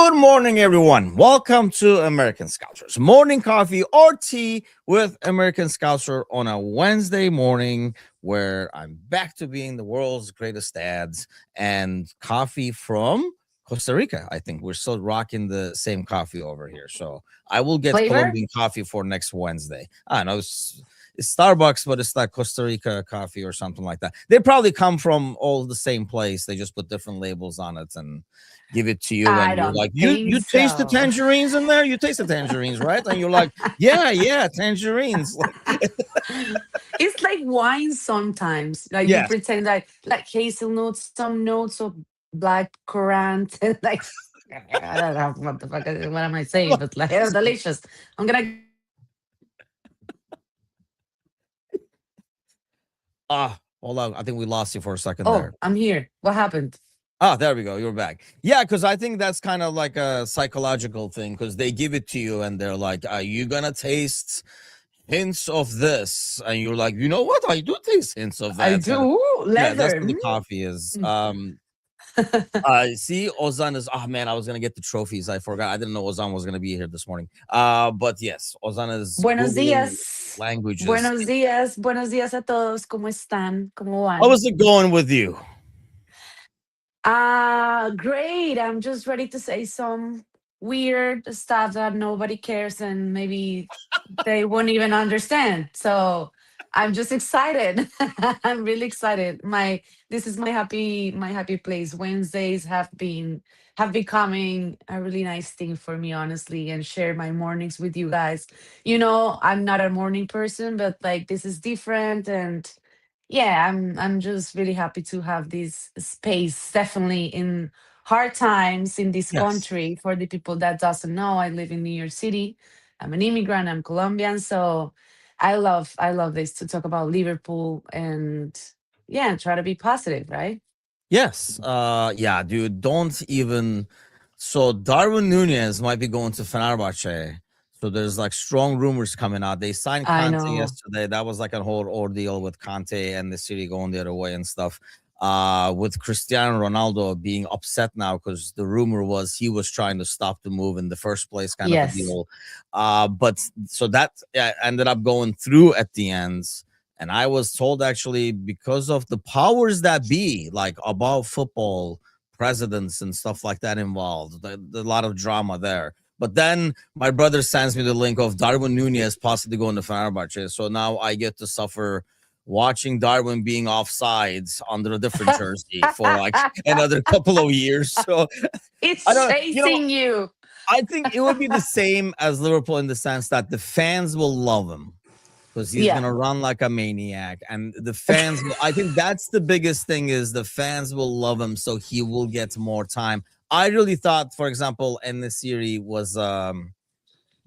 Good morning, everyone. Welcome to American Scousers Morning Coffee or Tea with American Scouser on a Wednesday morning where I'm back to being the world's greatest dads and coffee from Costa Rica. I think we're still rocking the same coffee over here. So I will get Flavor? Colombian coffee for next Wednesday. I know it's Starbucks, but it's like Costa Rica coffee or something like that. They probably come from all the same place. They just put different labels on it and give it to you, I and you're don't like, think you taste the so. tangerines in there? You taste the tangerines, right? And you're like, yeah, tangerines. It's like wine sometimes. Like you Yes. pretend like hazelnuts, some notes of black currant, and like I don't know what the fuck. What am I saying? But like, it's delicious. I'm gonna. Hold on. I think we lost you for a second Oh, there. I'm here. What happened? Oh, there we go. You're back. Yeah, because I think that's kind of like a psychological thing because they give it to you and they're like, are you gonna taste hints of this? And you're like, you know what? I do taste hints of I that. And do yeah, that's leather. what the coffee is. See, Ozan is. Oh man, I was gonna get the trophies. I forgot. I didn't know Ozan was gonna be here this morning. But yes, Ozan is Buenos googling días. languages. Buenos días. Buenos días a todos. ¿Cómo están? ¿Cómo How van? is it going with you? Great. I'm just ready to say some weird stuff that nobody cares and maybe they won't even understand. So I'm just excited. I'm really excited. This is my happy place. Wednesdays have becoming a really nice thing for me, honestly, and share my mornings with you guys. I'm not a morning person, but like this is different, and yeah, I'm just really happy to have this space, definitely in hard times in this Yes. country. For the people that doesn't know, I live in New York City. I'm an immigrant, I'm Colombian, so I love this to talk about Liverpool and yeah, try to be positive, right? Yes. Yeah, dude. Don't even. So Darwin Nunez might be going to Fenerbahce. So there's like strong rumors coming out. They signed I Conte know. yesterday. That was like a whole ordeal with Conte and the city going the other way and stuff. With Cristiano Ronaldo being upset now because the rumor was he was trying to stop the move in the first place, kind of a Yes. deal. But so that ended up going through at the end. And I was told actually because of the powers that be, like above football, presidents and stuff like that involved, a lot of drama there. But then my brother sends me the link of Darwin Nunez possibly going to Fenerbahce. So now I get to suffer watching Darwin being offsides under a different jersey for like another couple of years. So I It's don't, chasing you. I think it would be the same as Liverpool in the sense that the fans will love him because he's Yeah. gonna run like a maniac, and the fans. I think that's the biggest thing is the fans will love him, so he will get more time. I really thought, for example, En-Nesyri was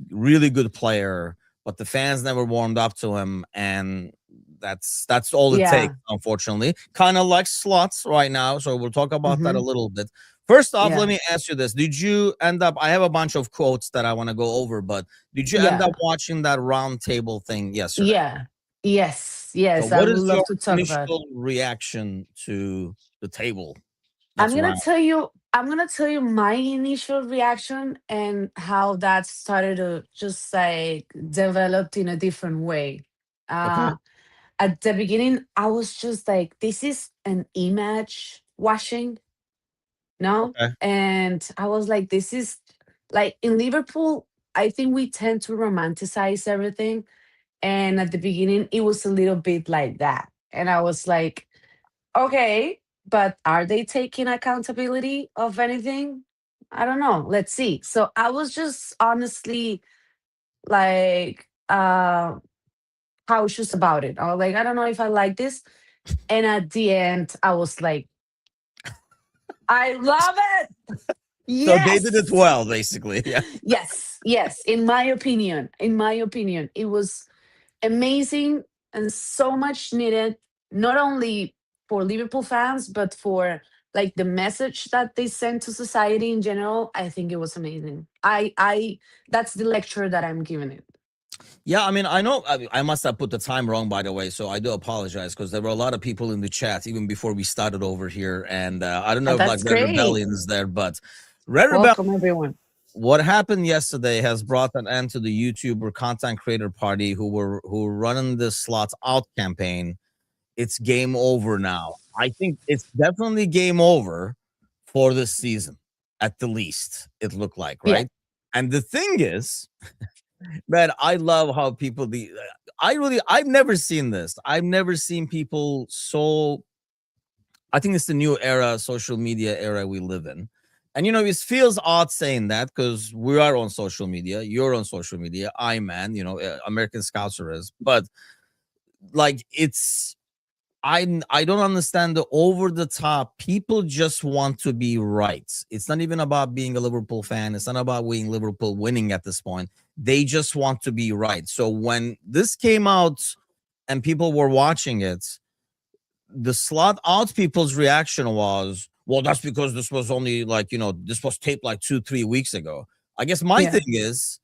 really good player, but the fans never warmed up to him, and that's all it takes, Yeah. unfortunately. Kind of like slots right now, so we'll talk about that a Hmm. little bit. First off, let Yeah. me ask you this: did you end up? I have a bunch of quotes that I want to go over, but did you end up Yeah. watching that round table thing yesterday? Yeah. Yes. So, Yes. I what would is your love to talk about. initial reaction to the table I'm that's gonna round? tell you. I'm gonna tell you my initial reaction and how that started to just like developed in a different way. Okay, Uh, at the beginning, I was just like, "This is an image washing," no, okay, and I was like, "This is like in Liverpool." I think we tend to romanticize everything, and at the beginning, it was a little bit like that, and I was like, okay, but are they taking accountability of anything? I don't know. Let's see. So I was just honestly like cautious about it. I was like, I don't know if I like this. And at the end, I was like, I love it. so they did it Yes. well, basically. Yeah. Yes. Yes. In my opinion, it was amazing and so much needed, not only for Liverpool fans, but for like the message that they sent to society in general. I think it was amazing. I that's the lecture that I'm giving it. Yeah, I mean, I know I must have put the time wrong, by the way, so I do apologize because there were a lot of people in the chat even before we started over here, and I don't know if like That's there are great. rebellions there, but Red Rebellion, Welcome, everyone. what happened yesterday has brought an end to the YouTuber content creator party who were running this slots out campaign. It's game over now. I think it's definitely game over for this season, at the least. It looked like, Yeah. right? And the thing is, man, I love how people I've never seen this. I've never seen people so. I think it's the new era, social media era we live in. And it feels odd saying that because we are on social media. You're on social media. American Scouser is. But like, I don't understand the over the top. People just want to be right. It's not even about being a Liverpool fan. It's not about being Liverpool winning at this point. They just want to be right. So when this came out and people were watching it, the slot out people's reaction was, well, that's because this was only like, this was taped like 2-3 weeks ago. I guess my Yeah. thing is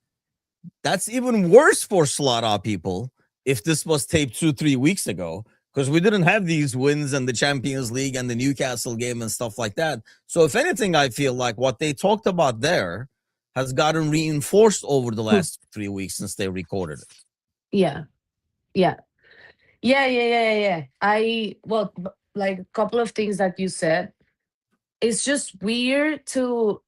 that's even worse for slot out people if this was taped 2-3 weeks ago, because we didn't have these wins and the Champions League and the Newcastle game and stuff like that. So if anything, I feel like what they talked about there has gotten reinforced over the last 3 weeks since they recorded it. Yeah. Yeah. Yeah. Yeah. Yeah. Yeah. Yeah. Well, like a couple of things that you said. It's just weird to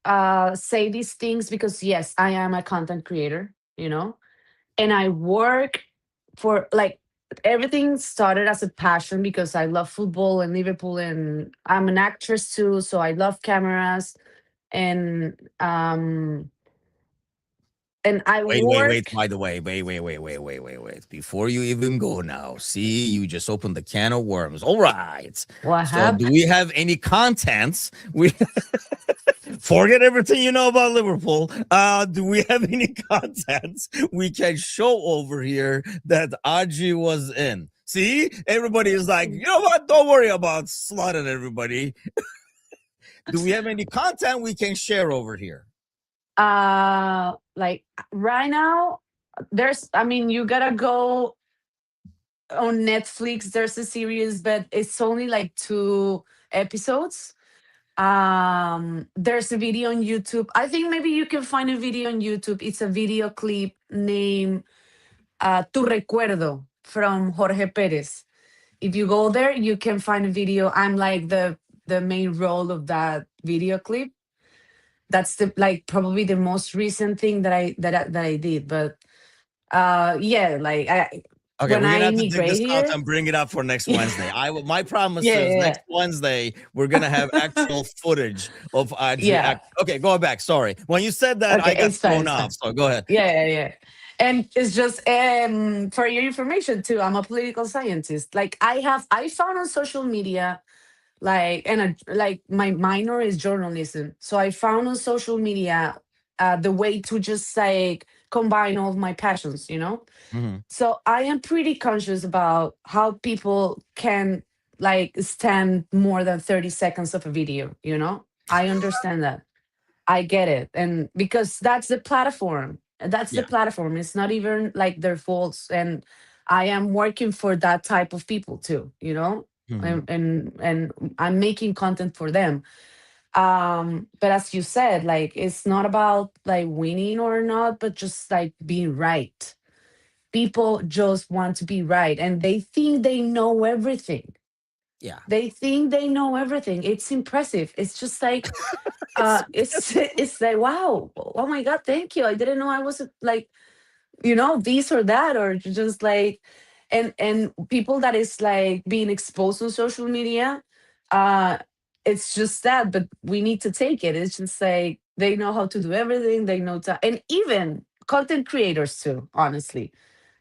say these things because, yes, I am a content creator, and I work for like everything started as a passion because I love football and Liverpool, and I'm an actress too, so I love cameras and I Wait. work. By the way, wait. Before you even go now, see, you just opened the can of worms. All right. What So, do happened? we have any contents? We forget everything you know about Liverpool. Do we have any contents we can show over here that Adri was in? See, everybody is like, you know what? Don't worry about slotting everybody. Do we have any content we can share over here? Like right now, I mean, you gotta go on Netflix. There's a series, but it's only like 2 episodes. There's a video on YouTube. I think maybe you can find a video on YouTube. It's a video clip named Tu Recuerdo from Jorge Perez. If you go there, you can find a video. I'm like the main role of that video clip. That's the like probably the most recent thing that I did. But yeah, like Okay, when we're I gonna have to dig immigrate this out here. and bring it up for next Yeah, Wednesday. My promise yeah, is yeah, next Wednesday we're gonna have actual footage of Adri. yeah. Okay, going back. Sorry, when you said that, Okay, I got it's fine, thrown it's off. fine. So go ahead. Yeah, yeah, yeah. And it's just for your information too, I'm a political scientist. Like I found on social media, like, and like my minor is journalism. So I found on social media the way to just like combine all of my passions. Mhm. So I am pretty conscious about how people can like stand more than 30 seconds of a video. I understand that. I get it. And because that's the platform. That's the Yeah. platform. It's not even like their faults. And I am working for that type of people too. And Mhm. I'm making content for them. But as you said, like it's not about like winning or not, but just like being right. People just want to be right and they think they know everything. Yeah. They think they know everything. It's impressive. It's just like It's it's it's like wow, oh my god, thank you, I didn't know I was like this or that, or just like and people that is like being exposed on social media, uh it's just that, but we need to take it. It's just like they know how to do everything, they know to, and even content creators too, honestly,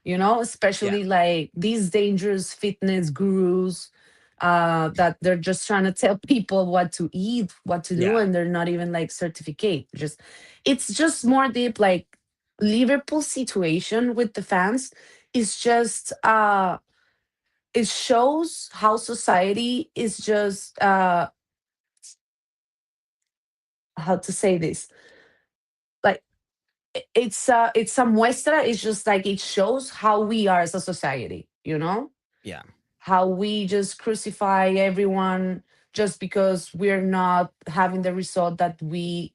yeah. especially like these dangerous fitness gurus that they're just trying to tell people what to eat, what to do, Yeah. and they're not even like certificate. Just it's just more deep. Like Liverpool situation with the fans is just it shows how society is just how to say this, like it's a muestra. It's just like it shows how we are as a society. Yeah. How we just crucify everyone just because we're not having the result that we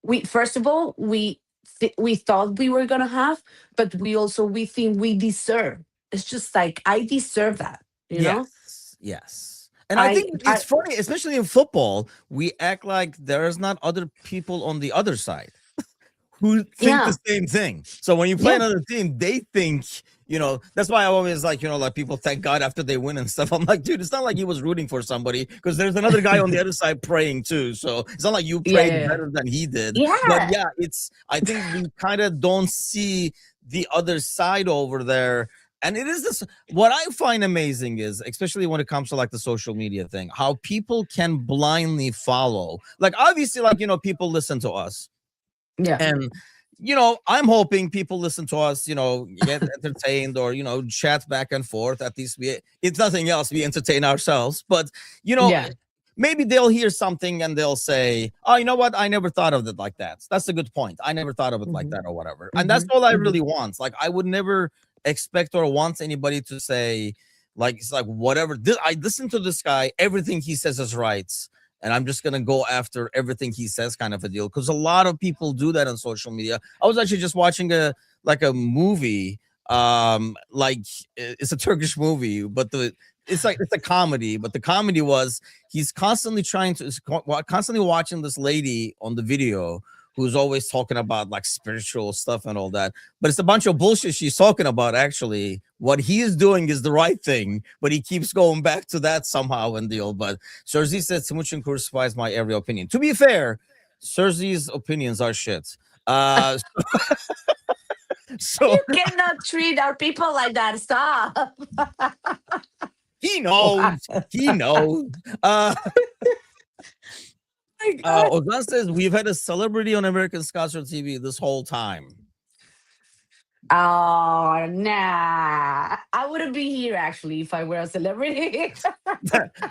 we first of all we thought we were gonna have, but we think we deserve. It's just like I deserve that, you know. Yes, yes. And I I think I it's funny, especially in football, we act like there's not other people on the other side who think the yeah same thing. So when you play yeah another team, they think, that's why I always like, like people thank God after they win and stuff. I'm like, dude, it's not like he was rooting for somebody because there's another guy on the other side praying too. So it's not like you yeah prayed yeah better than he did. But yeah yeah, I think we kind of don't see the other side over there. And it is this, what I find amazing is, especially when it comes to like the social media thing, how people can blindly follow. Like, obviously, like, people listen to us yeah and I'm hoping people listen to us, get entertained or, chat back and forth. At least it's nothing else, we entertain ourselves. But, you know, yeah maybe they'll hear something and they'll say, oh, you know what? I never thought of it like that. That's a good point. I never thought of it like hmm that or whatever. And that's hmm all I hmm really want. Like, I would never expect or want anybody to say, like, it's like, whatever. I listen to this guy, everything he says is right. And I'm just gonna go after everything he says, kind of a deal. Because a lot of people do that on social media. I was actually just watching a movie. Like it's a Turkish movie, but it's a comedy. But the comedy was he's constantly constantly watching this lady on the video who's always talking about like spiritual stuff and all that. But it's a bunch of bullshit she's talking about. Actually, what he is doing is the right thing, but he keeps going back to that somehow and deal. But Serzi said Timucin crucifies my every opinion. To be fair, Serzi's opinions are shit. Uh, so You cannot treat our people like that. Stop. he Wow. knows. He knows. Uh, My God. Ozan says we've had a celebrity on American Scouser TV this whole time. Oh, nah. I wouldn't be here actually if I were a celebrity.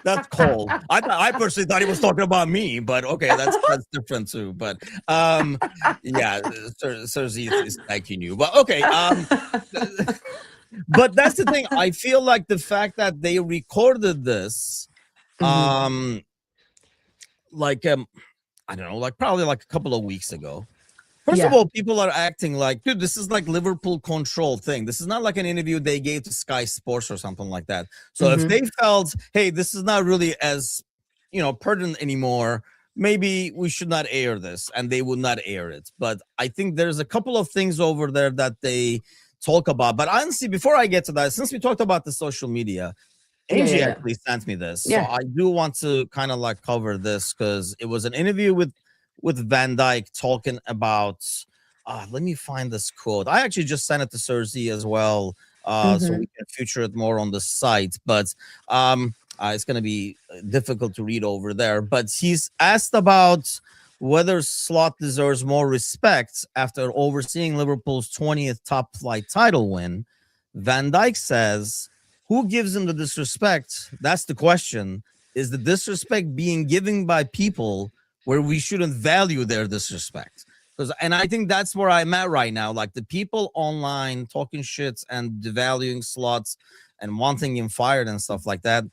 That's cold. I personally thought he was talking about me, but okay, that's different too. But yeah, Cersei is thanking you. But okay, but that's the thing. I feel like the fact that they recorded this, Mhm. um, like I don't know, like probably like a couple of weeks ago. First of Yeah. all, people are acting like, dude, this is like Liverpool control thing. This is not like an interview they gave to Sky Sports or something like that. So if Mhm. they felt, hey, this is not really as, pertinent anymore, maybe we should not air this, and they would not air it. But I think there's a couple of things over there that they talk about. But honestly, before I get to that, since we talked about the social media, Yeah, yeah, Angie yeah. actually sent me this, so Yeah. I do want to kind of like cover this because it was an interview with Van Dyke talking about. Let me find this quote. I actually just sent it to Cersei as well, so we Mhm. can feature it more on the site. But it's going to be difficult to read over there. But he's asked about whether Slot deserves more respect after overseeing Liverpool's 20th top flight title win. Van Dyke says, who gives him the disrespect? That's the question. Is the disrespect being given by people where we shouldn't value their disrespect? And I think that's where I'm at right now. Like the people online talking shit and devaluing Slots and wanting him fired and stuff like that.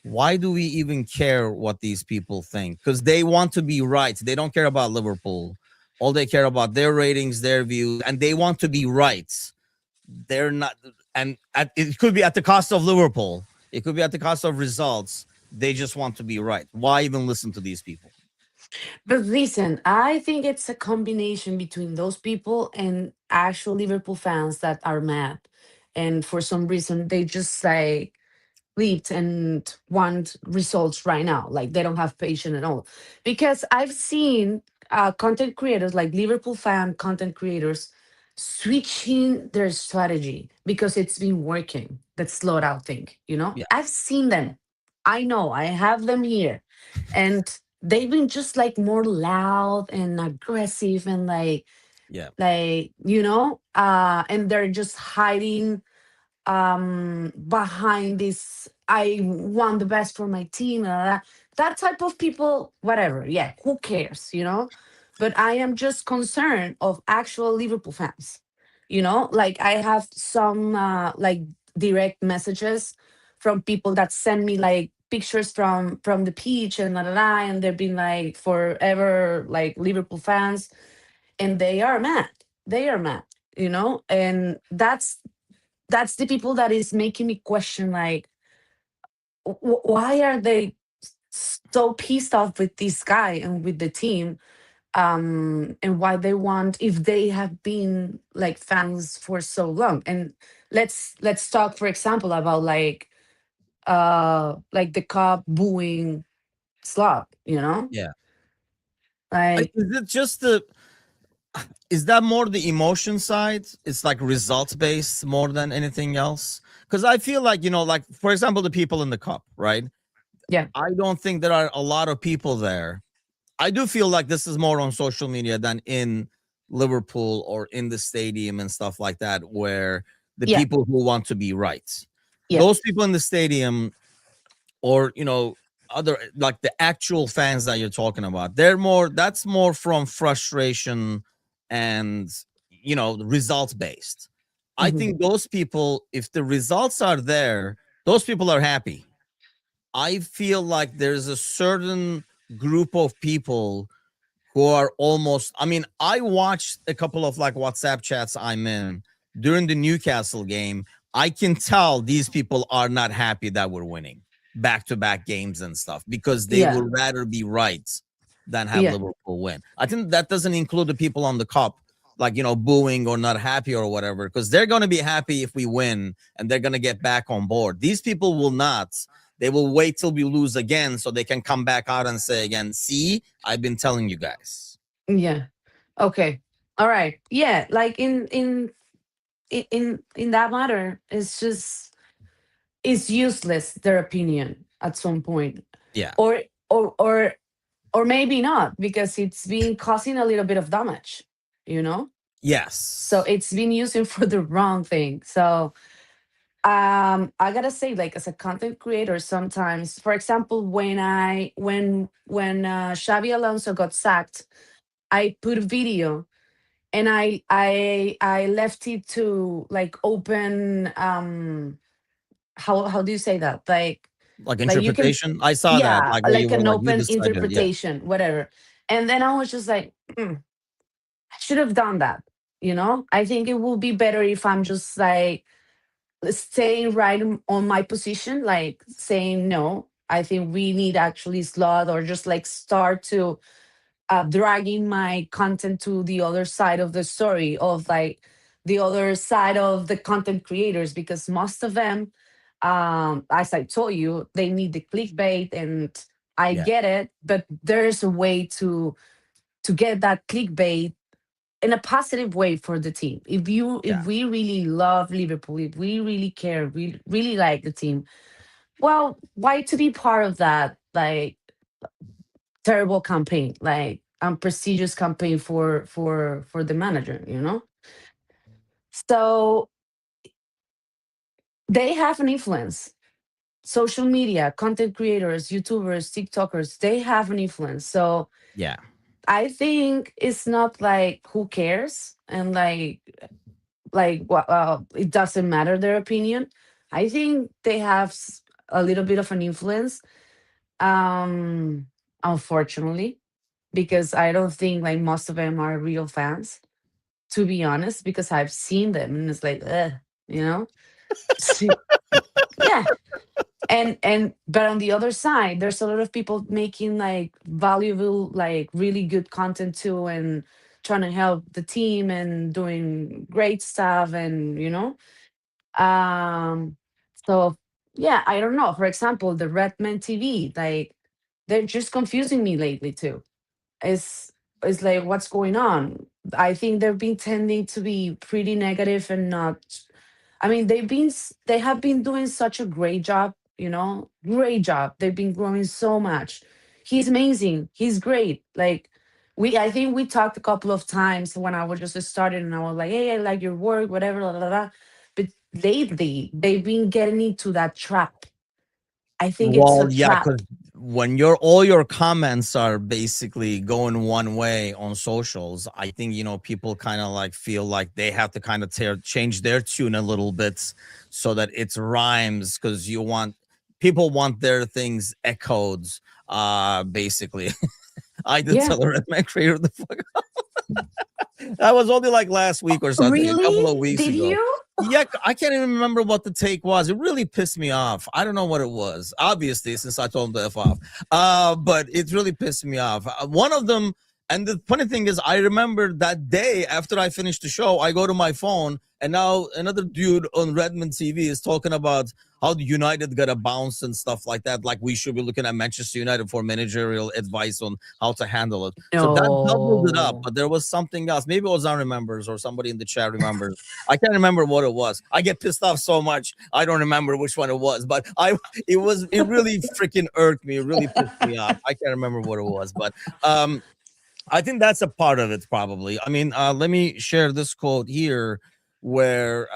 Why do we even care what these people think? Because they want to be right. They don't care about Liverpool. All they care about their ratings, their views, and they want to be right. They're not, and it could be at the cost of Liverpool. It could be at the cost of results. They just want to be right. Why even listen to these people? But listen, I think it's a combination between those people and actual Liverpool fans that are mad. And for some reason, they just like leaped and want results right now. Like they don't have patience at all. Because I've seen content creators, like Liverpool fan content creators, switching their strategy because it's been working. That slowed out thing, you know? Yeah, I've seen them. I know, I have them here. And they've been just like more loud and aggressive and yeah, and they're just hiding behind this I want the best for my team, that type of people, whatever, yeah, who cares, but I am just concerned of actual Liverpool fans, like I have some like direct messages from people that send me like pictures from the pitch and la la la, and they've been like forever like Liverpool fans, and they are mad. They are mad, and that's the people that is making me question, like, why are they so pissed off with this guy and with the team, and why they want, if they have been like fans for so long. And let's talk, for example, about like the cop booing Slot, Yeah. like, Is it just the is that more the emotion side? It's like results based more than anything else. Because I feel like, like for example, the people in the cup, right? yeah. I don't think there are a lot of people there. I do feel like this is more on social media than in Liverpool or in the stadium and stuff like that, where the Yeah. people who want to be right, Yeah. those people in the stadium, or other, like the actual fans that you're talking about, that's more from frustration and results based. I Mhm. think those people, if the results are there, those people are happy. I feel like there's a certain group of people who are almost, I mean, I watched a couple of like WhatsApp chats I'm in during the Newcastle game. I can tell these people are not happy that we're winning back to back games and stuff, because they Yeah. would rather be right than have Yeah. Liverpool win. I think that doesn't include the people on the cup, like, booing or not happy or whatever, because they're going to be happy if we win and they're going to get back on board. These people will not. They will wait till we lose again so they can come back out and say again, see, I've been telling you guys. Yeah. Okay. All right. Yeah. Like in that matter, it's useless, their opinion at some point, Yeah. or or or or maybe not, because it's been causing a little bit of damage, you know. So Yes. it's been using for the wrong thing. So I gotta say, like, as a content creator, sometimes, for example, when Xavi Alonso got sacked, I put a video, and I left it to like open, how do you say that, Like like you can, interpretation. I saw that, yeah, like where you like were an like, you open decided. Yeah. interpretation, whatever. And then I was just like, I should have done that. I think it will be better if I'm just like staying right on my position, like saying no. I think we need actually Slot, or just like start to dragging my content to the other side of the story, of like the other side of the content creators, because most of them, as I told you, they need the clickbait, and I Yeah. get it, but there's a way to get that clickbait in a positive way for the team. Yeah. If we really love Liverpool, if we really care, we really like the team, well, why to be part of that like terrible campaign, like prestigious campaign for the manager, So they have an influence. Social media, content creators, YouTubers, TikTokers, they have an influence. So Yeah. I think it's not like who cares, and it doesn't matter their opinion. I think they have a little bit of an influence, um unfortunately, because I don't think like most of them are real fans, to be honest, because I've seen them and it's like, you know yeah. And but on the other side, there's a lot of people making like valuable, like really good content too, and trying to help the team and doing great stuff, and um so yeah, I don't know, for example, the Redman TV, like, they're just confusing me lately too. It's like, what's going on? I think they've been tending to be pretty negative and not. I mean, they have been doing such a great job, great job. They've been growing so much. He's amazing. He's great. Like, I think we talked a couple of times when I was just started, and I was like, hey, I like your work, whatever, blah, blah, blah. But lately, they've been getting into that trap. I think it's Well, a yeah, trap. because when all your comments are basically going one way on socials, I think people kind of like feel like they have to kind of change their tune a little bit so that it rhymes, because you want people want their things echoed. Basically, I did Yeah. tell her, man, creator the fuck. That was only like last week or something, a couple Really? of weeks Did ago. you? Yeah, I can't even remember what the take was. It really pissed me off. I don't know what it was. Obviously, since I told him to f off, but it really pissed me off. One of them, and the funny thing is, I remember that day after I finished the show, I go to my phone, and now another dude on Redmond TV is talking about how the United got a bounce and stuff like that. Like we should be looking at Manchester United for managerial advice on how to handle it. So that doubled it up, No. but there was something else. Maybe it was I remembers or somebody in the chat remembers. I can't remember what it was. I get pissed off so much I don't remember which one it was. But it really freaking irked me. It really pissed me off. I can't remember what it was, but um I think that's a part of it, probably. I mean, let me share this quote here where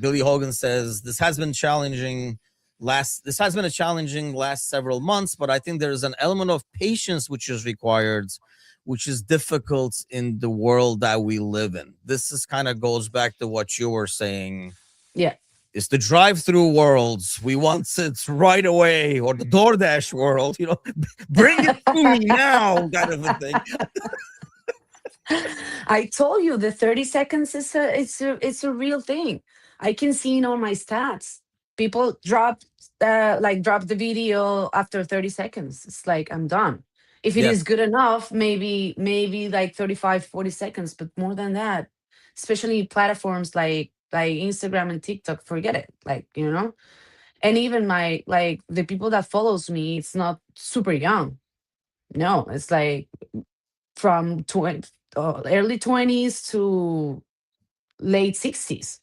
Billy Hogan says, This has been a challenging last several months, but I think there is an element of patience which is required, which is difficult in the world that we live in. This is kind of goes back to what you were saying. Yeah. It's the drive-through worlds. We want it right away, or the DoorDash world. Bring it to me now, kind of a thing. I told you the 30 seconds is a real thing. I can see in all my stats. People drop the video after 30 seconds. It's like I'm done. If it is Yes. good enough, maybe like 35, 40 seconds, but more than that, especially platforms like Instagram and TikTok, forget it. Like, and even my like the people that follows me, it's not super young. No, it's like from early 20s to late 60s.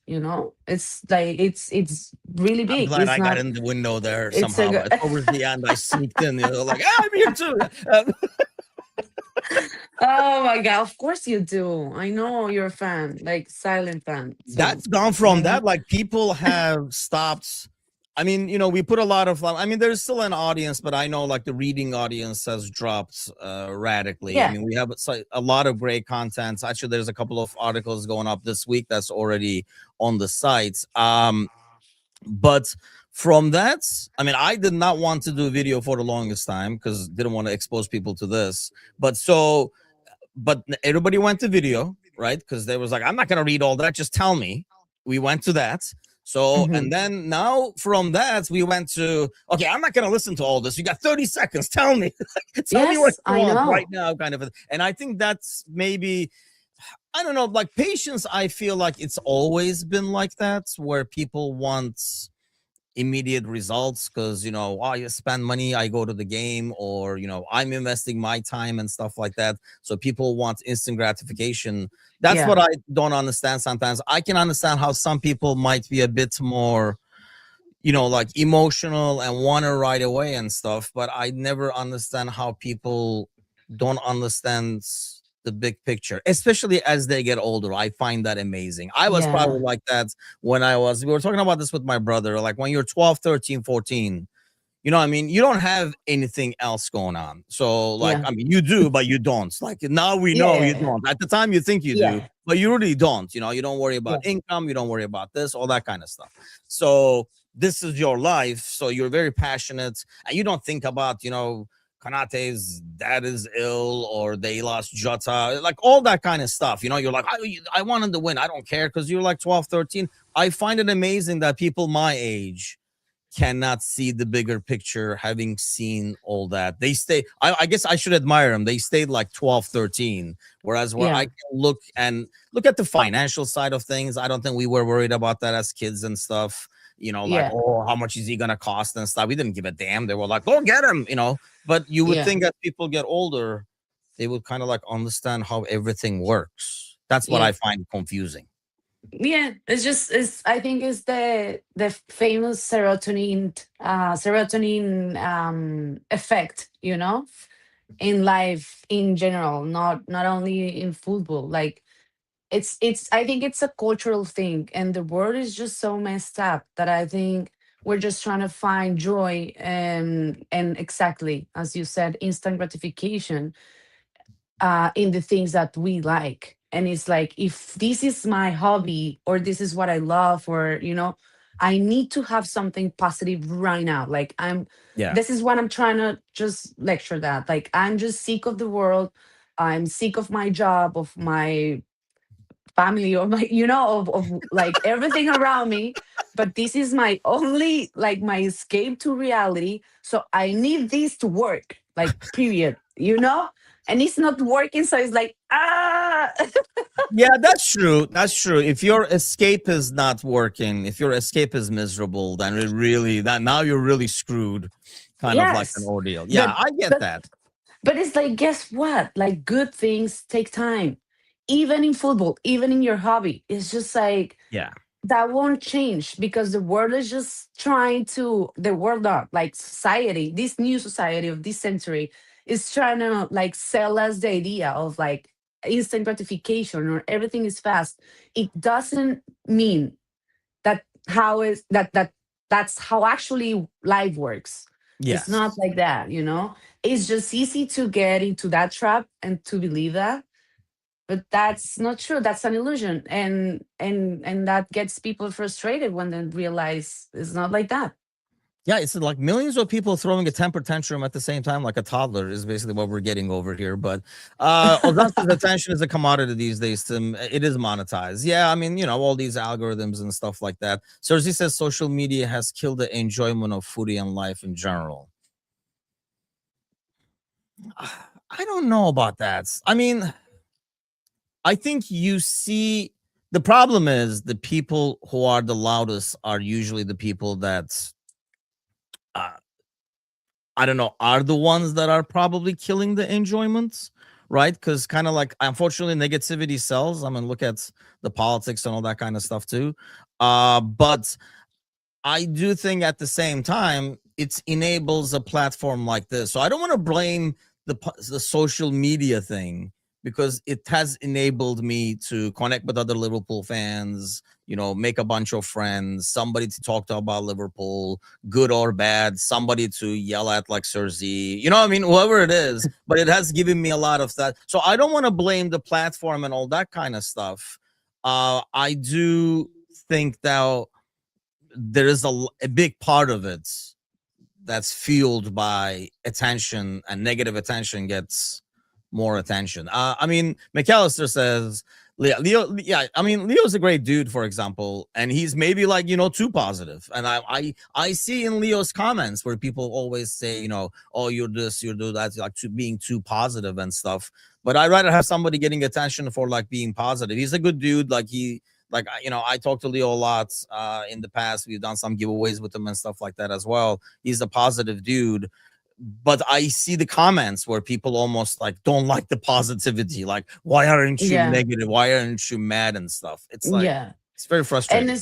It's like it's really I'm big. glad It's I got not. in the window there It's a somehow. good. Towards the end, I sneaked in. Like, I'm here too. Oh my god, of course you do. I know you're a fan, like silent fan. So That's gone from that. Like, people have stopped. I mean, we put a lot of. I mean, there's still an audience, but I know like the reading audience has dropped radically. I yeah. mean, we have a lot of great content. Actually, there's a couple of articles going up this week that's already on the site. But from that, I mean, I did not want to do video for the longest time because didn't want to expose people to this. But everybody went to video, right? Because they was like, I'm not gonna read all that. Just tell me. We went to that. So, Hmm. and then now from that, we went to, okay, I'm not going to listen to all this. You got 30 seconds. Tell me, tell me what Yes, you I want right know. now, kind of. And I think that's maybe, I don't know, like patience. I feel like it's always been like that, where people want immediate results because I spend money, I go to the game, or I'm investing my time and stuff like that, so people want instant gratification. That's Yeah. what I don't understand. Sometimes I can understand how some people might be a bit more like emotional and want it right away and stuff, but I never understand how people don't understand the big picture, especially as they get older. I find that amazing. I was probably Yeah. like that when we were talking about this with my brother, like when you're 12, 13, 14. I mean, you don't have anything else going on. So, like, Yeah. I mean, you do, but you don't. Like, now we Yeah. know Yeah. you Yeah. don't. At the time, you think you do, Yeah. but you really don't. You don't worry about Yeah. income. You don't worry about this, all that kind of stuff. So, this is your life. So, you're very passionate and you don't think about, Kanate's dad is ill or they lost Jota, like all that kind of stuff. You're like, I wanted to win. I don't care because you're like 12, 13. I find it amazing that people my age cannot see the bigger picture, having seen all that. They stay, I guess I should admire them. They stayed like 12, 13. Whereas where I Yeah. can look at the financial side of things, I don't think we were worried about that as kids and stuff. Like, Yeah. oh, how much is he gonna cost and stuff. We didn't give a damn. They were like, go get him. But you would Yeah. think as people get older, they would kind of like understand how everything works. That's what I Yeah. find confusing. Yeah, it's I think it's the famous serotonin effect, in life in general, not only in football. Like it's I think it's a cultural thing, and the world is just so messed up that I think we're just trying to find joy, and exactly as you said, instant gratification in the things that we like. And it's like, if this is my hobby or this is what I love, or, I need to have something positive right now. Like Yeah. this is what I'm trying to just lecture that. Like I'm just sick of the world. I'm sick of my job, of my family, or my, of like everything around me. But this is my only, like, my escape to reality. So I need this to work, like, period. And it's not working. So it's like, ah. Yeah, that's true. That's true. If your escape is not working, if your escape is miserable, then it really that now you're really screwed, kind of like an Yes. ordeal. Yeah, But, I get but, that. but it's like, guess what? Like, good things take time. Even in football, even in your hobby. It's just like, Yeah. that won't change because the world is just trying to, the world, not like society, this new society of this century is trying to like sell us the idea of like instant gratification or everything is fast. It doesn't mean that how is that's how actually life works. It's not Yes. like that. It's just easy to get into that trap and to believe that, but that's not true. That's an illusion, and that gets people frustrated when they realize it's not like that. Yeah, it's like millions of people throwing a temper tantrum at the same time, like a toddler, is basically what we're getting over here. But Augusta's attention is a commodity these days. Tim, it is monetized. Yeah, I mean, all these algorithms and stuff like that. Cersei says social media has killed the enjoyment of footy and life in general. I don't know about that. I mean, I think you see the problem is the people who are the loudest are usually the people that uh, I don't know, are the ones that are probably killing the enjoyments, right? Because kind of like, unfortunately, negativity sells. I mean, look at the politics and all that kind of stuff too. But I do think at the same time, it enables a platform like this. So I don't want to blame the social media thing because it has enabled me to connect with other Liverpool fans, make a bunch of friends, somebody to talk to about Liverpool, good or bad, somebody to yell at like Cersei, what I mean, whoever it is, but it has given me a lot of that. So I don't want to blame the platform and all that kind of stuff. I do think that there is a big part of it that's fueled by attention, and negative attention gets more attention. I mean, McAllister says Leo, yeah, I mean, Leo's a great dude, for example, and he's maybe like, too positive. And I see in Leo's comments where people always say, oh, you're this, you're that, like being too positive and stuff. But I'd rather have somebody getting attention for like being positive. He's a good dude. Like, I talked to Leo a lot in the past. We've done some giveaways with him and stuff like that as well. He's a positive dude, but I see the comments where people almost like don't like the positivity. Like, why aren't you Yeah, negative? Why aren't you mad and stuff? It's like, yeah. it's very And frustrating.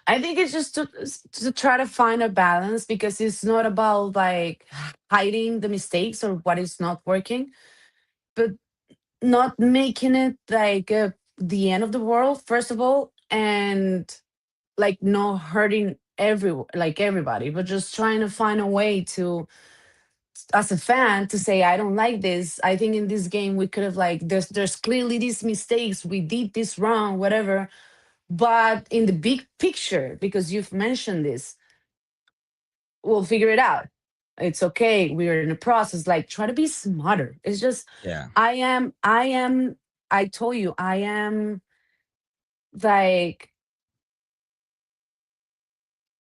I think it's just to try to find a balance because it's not about like hiding the mistakes or what is not working, but not making it like the end of the world, first of all, and like not hurting everybody, but just trying to find a way to, as a fan, to say I don't like this. I think in this game we could have like there's clearly these mistakes. We did this wrong, whatever. But in the big picture, because you've mentioned this, we'll figure it out. It's okay. We're in a process. Like try to be smarter. It's just Yeah. I am I told you I am like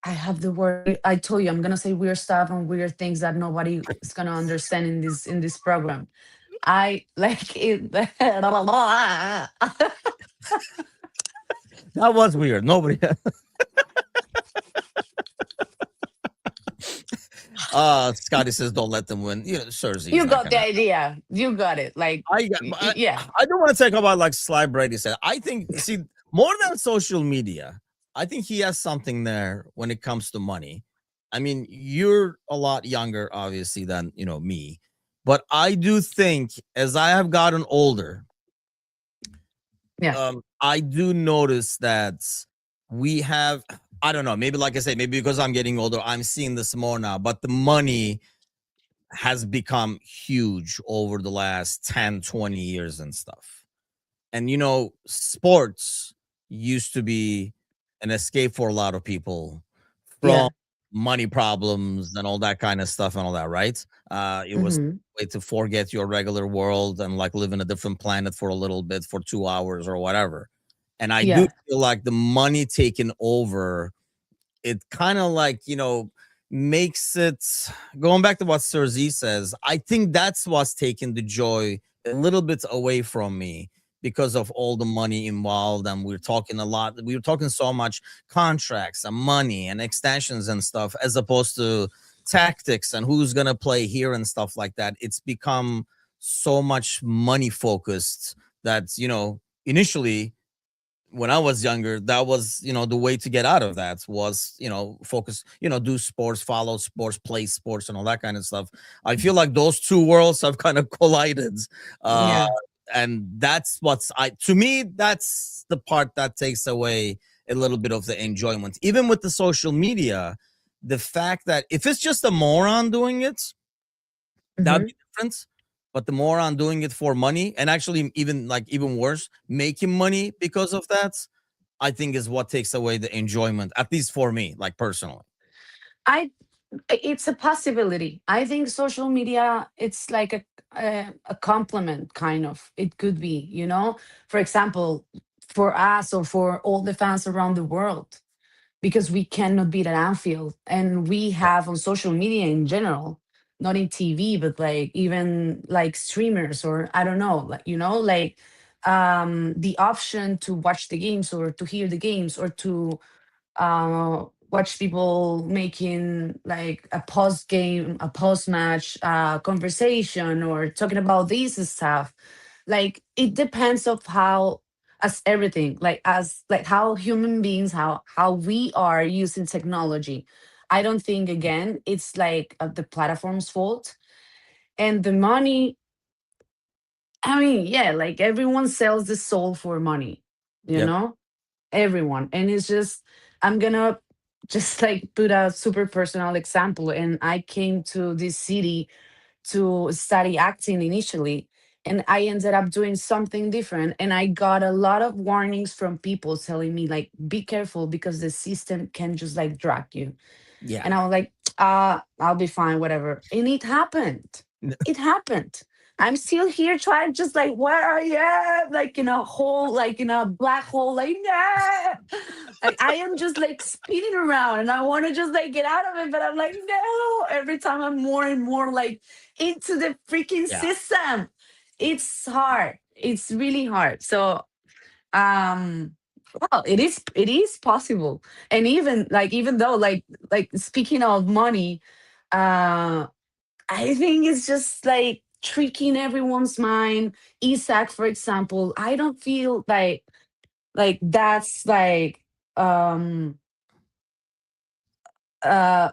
I have the word. I told you I'm gonna say weird stuff and weird things that nobody is gonna understand in this program. I like it. That was weird. Nobody. Scotty says don't let them win. Cersei's You not got the gonna. idea. You got it. Like yeah, I don't want to talk about like Sly Brady said. I think, see, more than social media, I think he has something there when it comes to money. I mean, you're a lot younger, obviously, than me, but I do think as I have gotten older, yeah, I do notice that we have. I don't know. Maybe like I say, maybe because I'm getting older, I'm seeing this more now. But the money has become huge over the last 10, 20 years and stuff. And sports used to be an escape for a lot of people. from Yeah. money problems and all that kind of stuff and all that, right? It was Hmm. a way to forget your regular world and like live in a different planet for a little bit for 2 hours or whatever. And I do Yeah. feel like the money taking over, it kind of like, makes it, going back to what Sir Z says, I think that's what's taking the joy a little bit away from me because of all the money involved. And we're talking a lot, we were talking so much contracts and money and extensions and stuff, as opposed to tactics and who's going to play here and stuff like that. It's become so much money focused that, initially when I was younger, that was, the way to get out of that was, focus, do sports, follow sports, play sports, and all that kind of stuff. I feel like those two worlds have kind of collided. Uh, Yeah. and that's to me, that's the part that takes away a little bit of the enjoyment. Even with the social media, the fact that if it's just a moron doing it, that'd Hmm. be different. But the moron doing it for money, and actually even worse, making money because of that, I think is what takes away the enjoyment, at least for me, like personally. I it's a possibility. I think social media, it's like a compliment, kind of. It could be, for example, for us or for all the fans around the world, because we cannot beat at Anfield, and we Yeah. have on social media in general, not in TV, but like even like streamers, or I don't know, like like the option to watch the games or to hear the games or to watch people making like a post game, a post match conversation, or talking about this stuff. Like it depends of how, as everything, like as like how human beings, how we are using technology. I don't think, again, it's like the platform's fault and the money. I mean, yeah, like everyone sells the soul for money, you Yep. know everyone. And it's just, I'm gonna just like put a super personal example. And I came to this city to study acting initially, and I ended up doing something different, and I got a lot of warnings from people telling me like, be careful, because the system can just like drag you. Yeah. And I was like, I'll be fine, whatever. And it happened. It happened. I'm still here trying, just like, where are you at? Like in a hole, like in a black hole, like, nah. Like I am just like spinning around and I want to just like get out of it. But I'm like, no. Every time I'm more and more like into the freaking Yeah. system. It's hard. It's really hard. So um well, it is possible. And even though like speaking of money, uh I think it's just like tricking everyone's mind. Isaac, for example, I don't feel like that's like um uh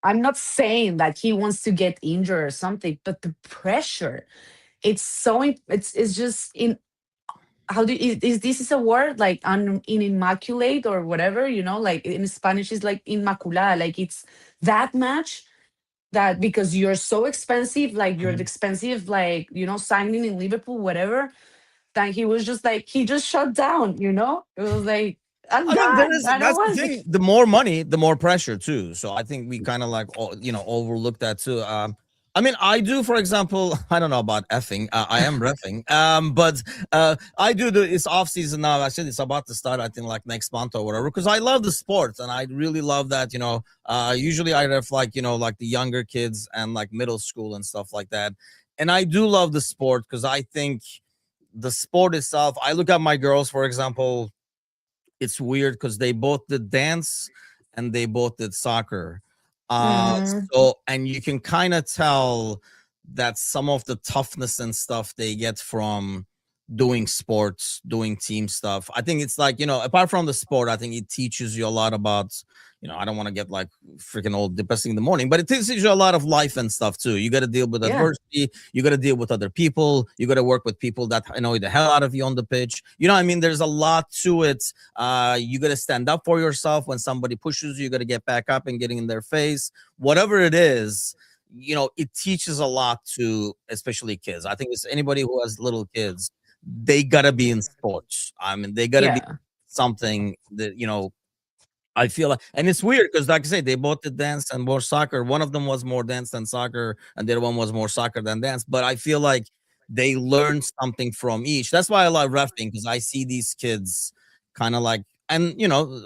I'm not saying that he wants to get injured or something, but the pressure, it's so it's just in, how do is this is a word like in immaculate or whatever, like in Spanish is like inmaculada, like it's that much, that because you're so expensive, like you're the Mhm. expensive, like signing in Liverpool, whatever, that he was just like, he just shut down, it was like, I'm I mean, done, I don't that's the want to. thing. The more money, the more pressure too. So I think we kind of like, overlook that too. I mean, I do, for example, I don't know about effing. I am refing. But I do it's off season now. Actually, it's about to start. I think like next month or whatever. Because I love the sport and I really love that. Usually I ref like like the younger kids and like middle school and stuff like that. And I do love the sport because I think the sport itself. I look at my girls, for example, it's weird because they both did dance and they both did soccer. Mm, And you can kind of tell that some of the toughness and stuff they get from doing sports, doing team stuff. I think it's like, apart from the sport, I think it teaches you a lot about, I don't want to get like freaking old depressing in the morning, but it teaches you a lot of life and stuff too. You got to deal with yeah. adversity. You got to deal with other people. You got to work with people that annoy the hell out of you on the pitch. You know what I mean? There's a lot to it. You got to stand up for yourself when somebody pushes you. You got to get back up and getting in their face. Whatever it is, it teaches a lot to especially kids. I think it's anybody who has little kids, they got to be in sports. I mean, they got to be Yeah. something that, I feel like, and it's weird because, like I say, they both did dance and more soccer. One of them was more dance than soccer, and the other one was more soccer than dance. But I feel like they learned something from each. That's why I love refing, because I see these kids kind of like, and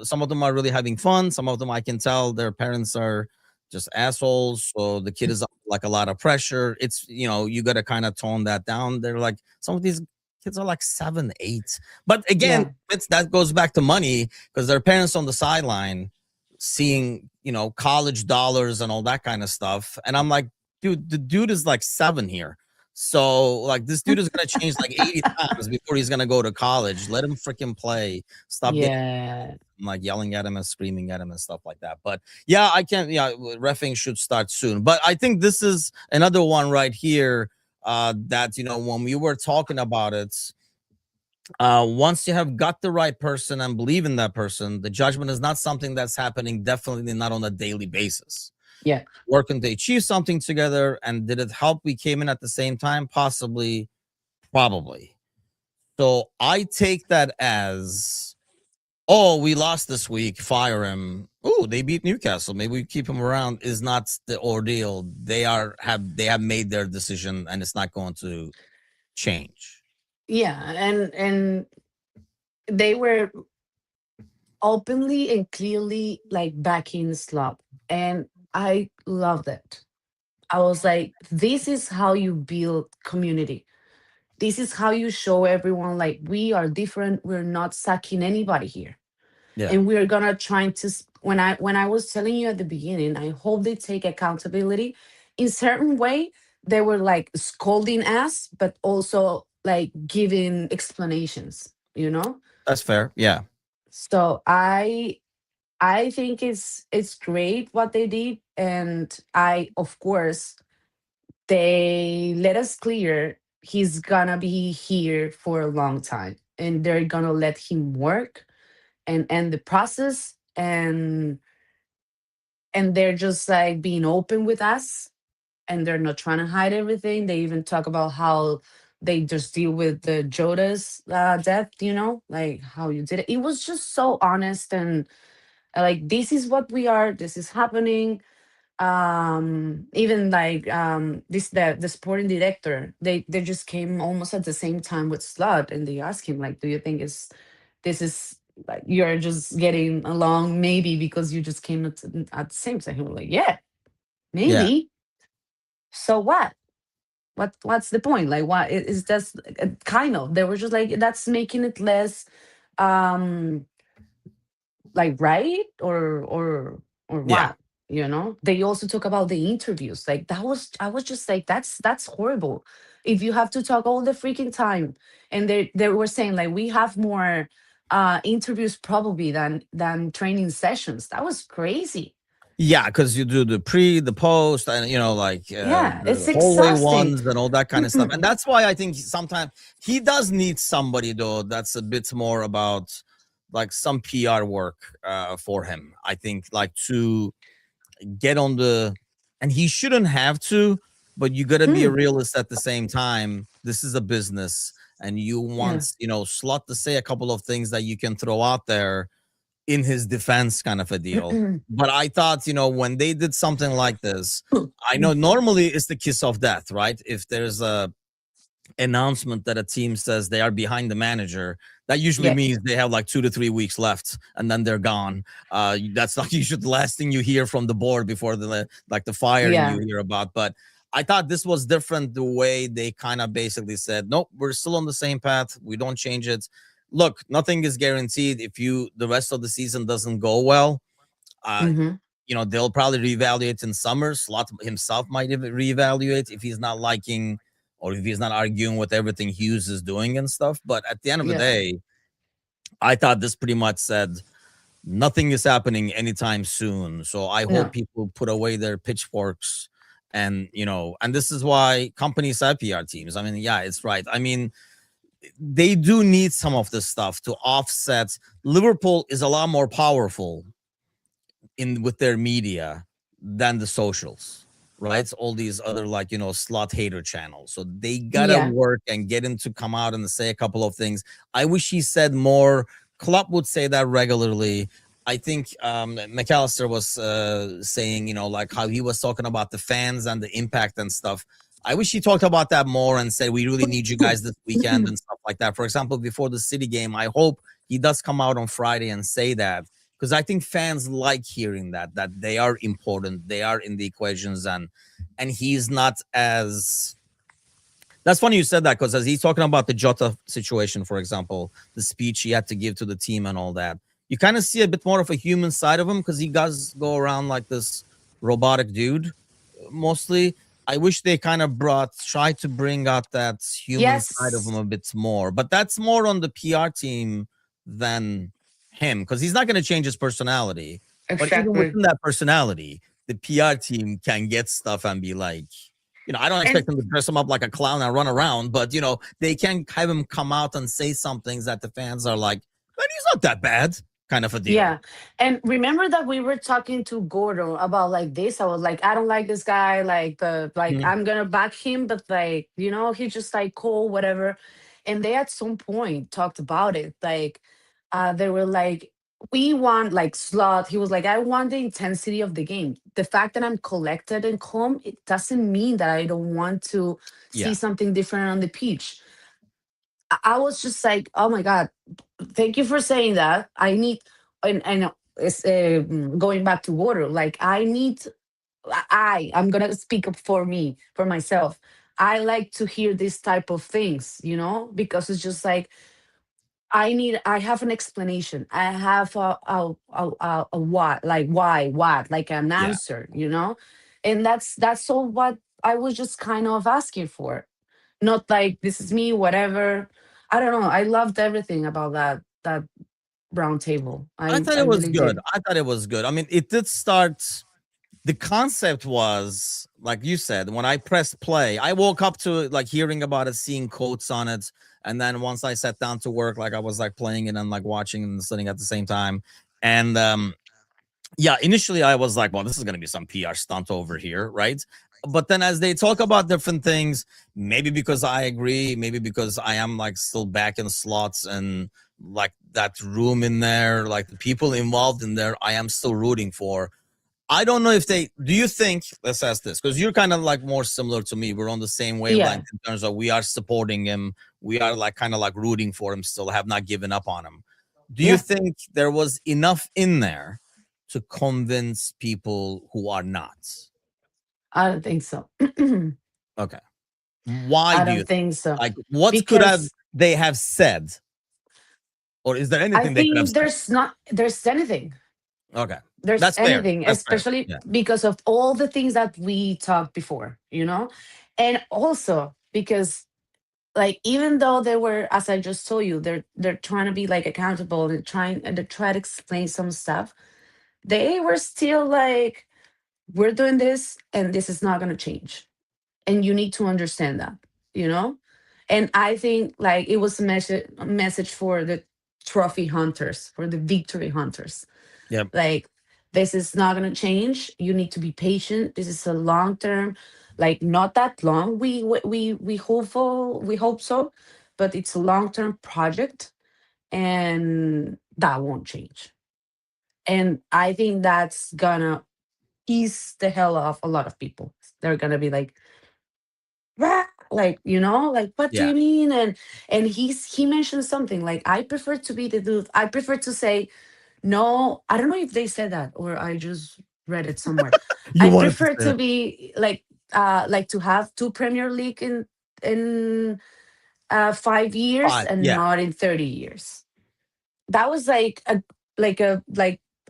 some of them are really having fun. Some of them I can tell their parents are just assholes. So the kid is like a lot of pressure. It's you got to kind of tone that down. They're like, some of these kids are like 7, 8. But again, Yeah, that goes back to money, because their parents on the sideline seeing college dollars and all that kind of stuff, and I'm like, dude, the dude is like 7 here. So like, this dude is gonna change like 80 times before he's gonna go to college. Let him freaking play. Stop getting yeah, like yelling at him and screaming at him and stuff like that. But yeah, I can't. Yeah, refing should start soon. But I think this is another one right here, that when we were talking about it, once you have got the right person and believe in that person, the judgment is not something that's happening, definitely not on a daily basis. yeah, Working to achieve something together, and did it help we came in at the same time? Possibly, probably. So I take that as, oh, we lost this week, fire him. Oh, they beat Newcastle, maybe we keep him around, is not the ordeal. They have made their decision, and it's not going to change. yeah. And they were openly and clearly like backing Slot, and I loved it. I was like, this is how you build community. This is how you show everyone like we are different. We're not sucking anybody here, Yeah, and we're gonna try to. When I was telling you at the beginning, I hope they take accountability. In certain way, they were like scolding us, but also like giving explanations. You know. that's fair. Yeah. So I think it's great what they did, and I of course they let us clear he's gonna be here for a long time, and they're gonna let him work and end the process, and they're just like being open with us, and they're not trying to hide everything. They even talk about how they just deal with the Joda's death, like how you did it. It was just so honest, and like this is what we are, this is happening. Even like this the sporting director, they just came almost at the same time with Slot, and they asked him like, do you think this is like you're just getting along maybe because you just came at the same time? He was like, yeah, Yeah. maybe. So what's the point? Like, what is that's kind of, they were just like, that's making it less um like right, or Yeah. what? They also talk about the interviews, like that was, I was just like, that's horrible. If you have to talk all the freaking time, and they were saying like we have more interviews probably than training sessions. That was crazy. Yeah, because you do the pre, the post, and like Yeah, it's the hallway exhausting. ones and all that kind of stuff. And that's why I think sometimes he does need somebody though that's a bit more about like some PR work for him. I think, like, to get on the, and he shouldn't have to, but you got to be a Mm, realist at the same time. This is a business, and you yeah. want Slot to say a couple of things that you can throw out there in his defense, kind of a deal. But I thought, when they did something like this, I know normally it's the kiss of death, right? If there's a announcement that a team says they are behind the manager, that usually Yeah, means they have like 2 to 3 weeks left, and then they're gone. That's not usually the last thing you hear from the board before the firing you yeah, hear about. But I thought this was different, the way they kind of basically said, nope, we're still on the same path, we don't change it. Look, nothing is guaranteed. If the rest of the season doesn't go well, uh hmm, they'll probably reevaluate in summer. Slot himself might even reevaluate if he's not liking, or if he's not arguing with everything Hughes is doing and stuff. But at the end of the yeah, day, I thought this pretty much said nothing is happening anytime soon. So I hope no, people put away their pitchforks, and this is why companies have PR teams. I mean, yeah, it's right. I mean, they do need some of this stuff to offset. Liverpool is a lot more powerful in with their media than the socials, right? All these other, like, Slot hater channels. So they gotta yeah, work and get him to come out and say a couple of things. I wish he said more. Klopp would say that regularly. I think McAllister was saying, like how he was talking about the fans and the impact and stuff. I wish he talked about that more and said, we really need you guys this weekend and stuff like that. For example, before the City game, I hope he does come out on Friday and say that, because I think fans like hearing that they are important, they are in the equations, and he's not as. That's funny you said that, because as he's talking about the Jota situation, for example, the speech he had to give to the team and all that, you kind of see a bit more of a human side of him, because he does go around like this robotic dude mostly. I wish they kind of tried to bring out that human side of him Yes, a bit more, but that's more on the PR team than him, because he's not going to change his personality. But even exactly. within that personality, the PR team can get stuff and be like, I don't And expect them to dress him up like a clown and run around, but they can have him come out and say some things that the fans are like, man, he's not that bad, kind of a deal. yeah, and remember that we were talking to Gordon about like this. I was like, I don't like this guy. Like the like, Mhm. I'm gonna back him, but like he's just like cool, whatever. And they at some point talked about it. Like, they were like, we want like Slot. He was like, I want the intensity of the game. The fact that I'm collected and calm, it doesn't mean that I don't want to see Yeah, something different on the pitch. I was just like, oh my god, thank you for saying that. I need, and it's going back to water. Like I need, I'm gonna speak up for me, for myself. I like to hear this type of things, because it's just like I have an explanation. I have a what, like what, like an yeah. answer, and that's all what I was just kind of asking for. Not like this is me, whatever. I don't know. I loved everything about that round table. I I thought I it was really good. did. I thought it was good. I mean, it did start. The concept was, like you said, when I pressed play, I woke up to it, like hearing about it, seeing quotes on it. And then once I sat down to work, like I was like playing it and like watching and listening at the same time. And yeah, initially I was like, well, this is going to be some PR stunt over here, right? But then as they talk about different things, maybe because I agree, maybe because I am like still back in slots and like that room in there, like the people involved in there, I am still rooting for. I don't know if do you think, let's ask this, because you're kind of like more similar to me. We're on the same Yeah, wavelength in terms of we are supporting him. We are like kind of like rooting for him still, have not given up on him. Do you yeah. think there was enough in there to convince people who are not? I don't think so. Okay. Why I do you don't think? think so Like, what could have because they have said? Or is there I anything they could have think said? there's anything. Okay. There's That's fair. anything, That's fair. especially Yeah. because of all the things that we talked before. And also because like even though they were, as I just told you, they're trying to be like accountable and they try to explain some stuff, they were still like, we're doing this and this is not going to change, and you need to understand that you know and I think like it was a message for the trophy hunters, for the victory hunters. Yeah. Like, this is not going to change. You need to be patient. This is a long term, like not that long. We hope so, but it's a long term project, and that won't change. And I think that's gonna ease the hell off a lot of people. They're gonna be like, "Rah," like what do Yeah. you mean? And he mentioned something like, I prefer to be the dude. I prefer to say no. I don't know if they said that or I just read it somewhere. You I wanted to prefer say to that. be like to have two Premier League in 5 years Five. and Yeah. not in 30 years. That was like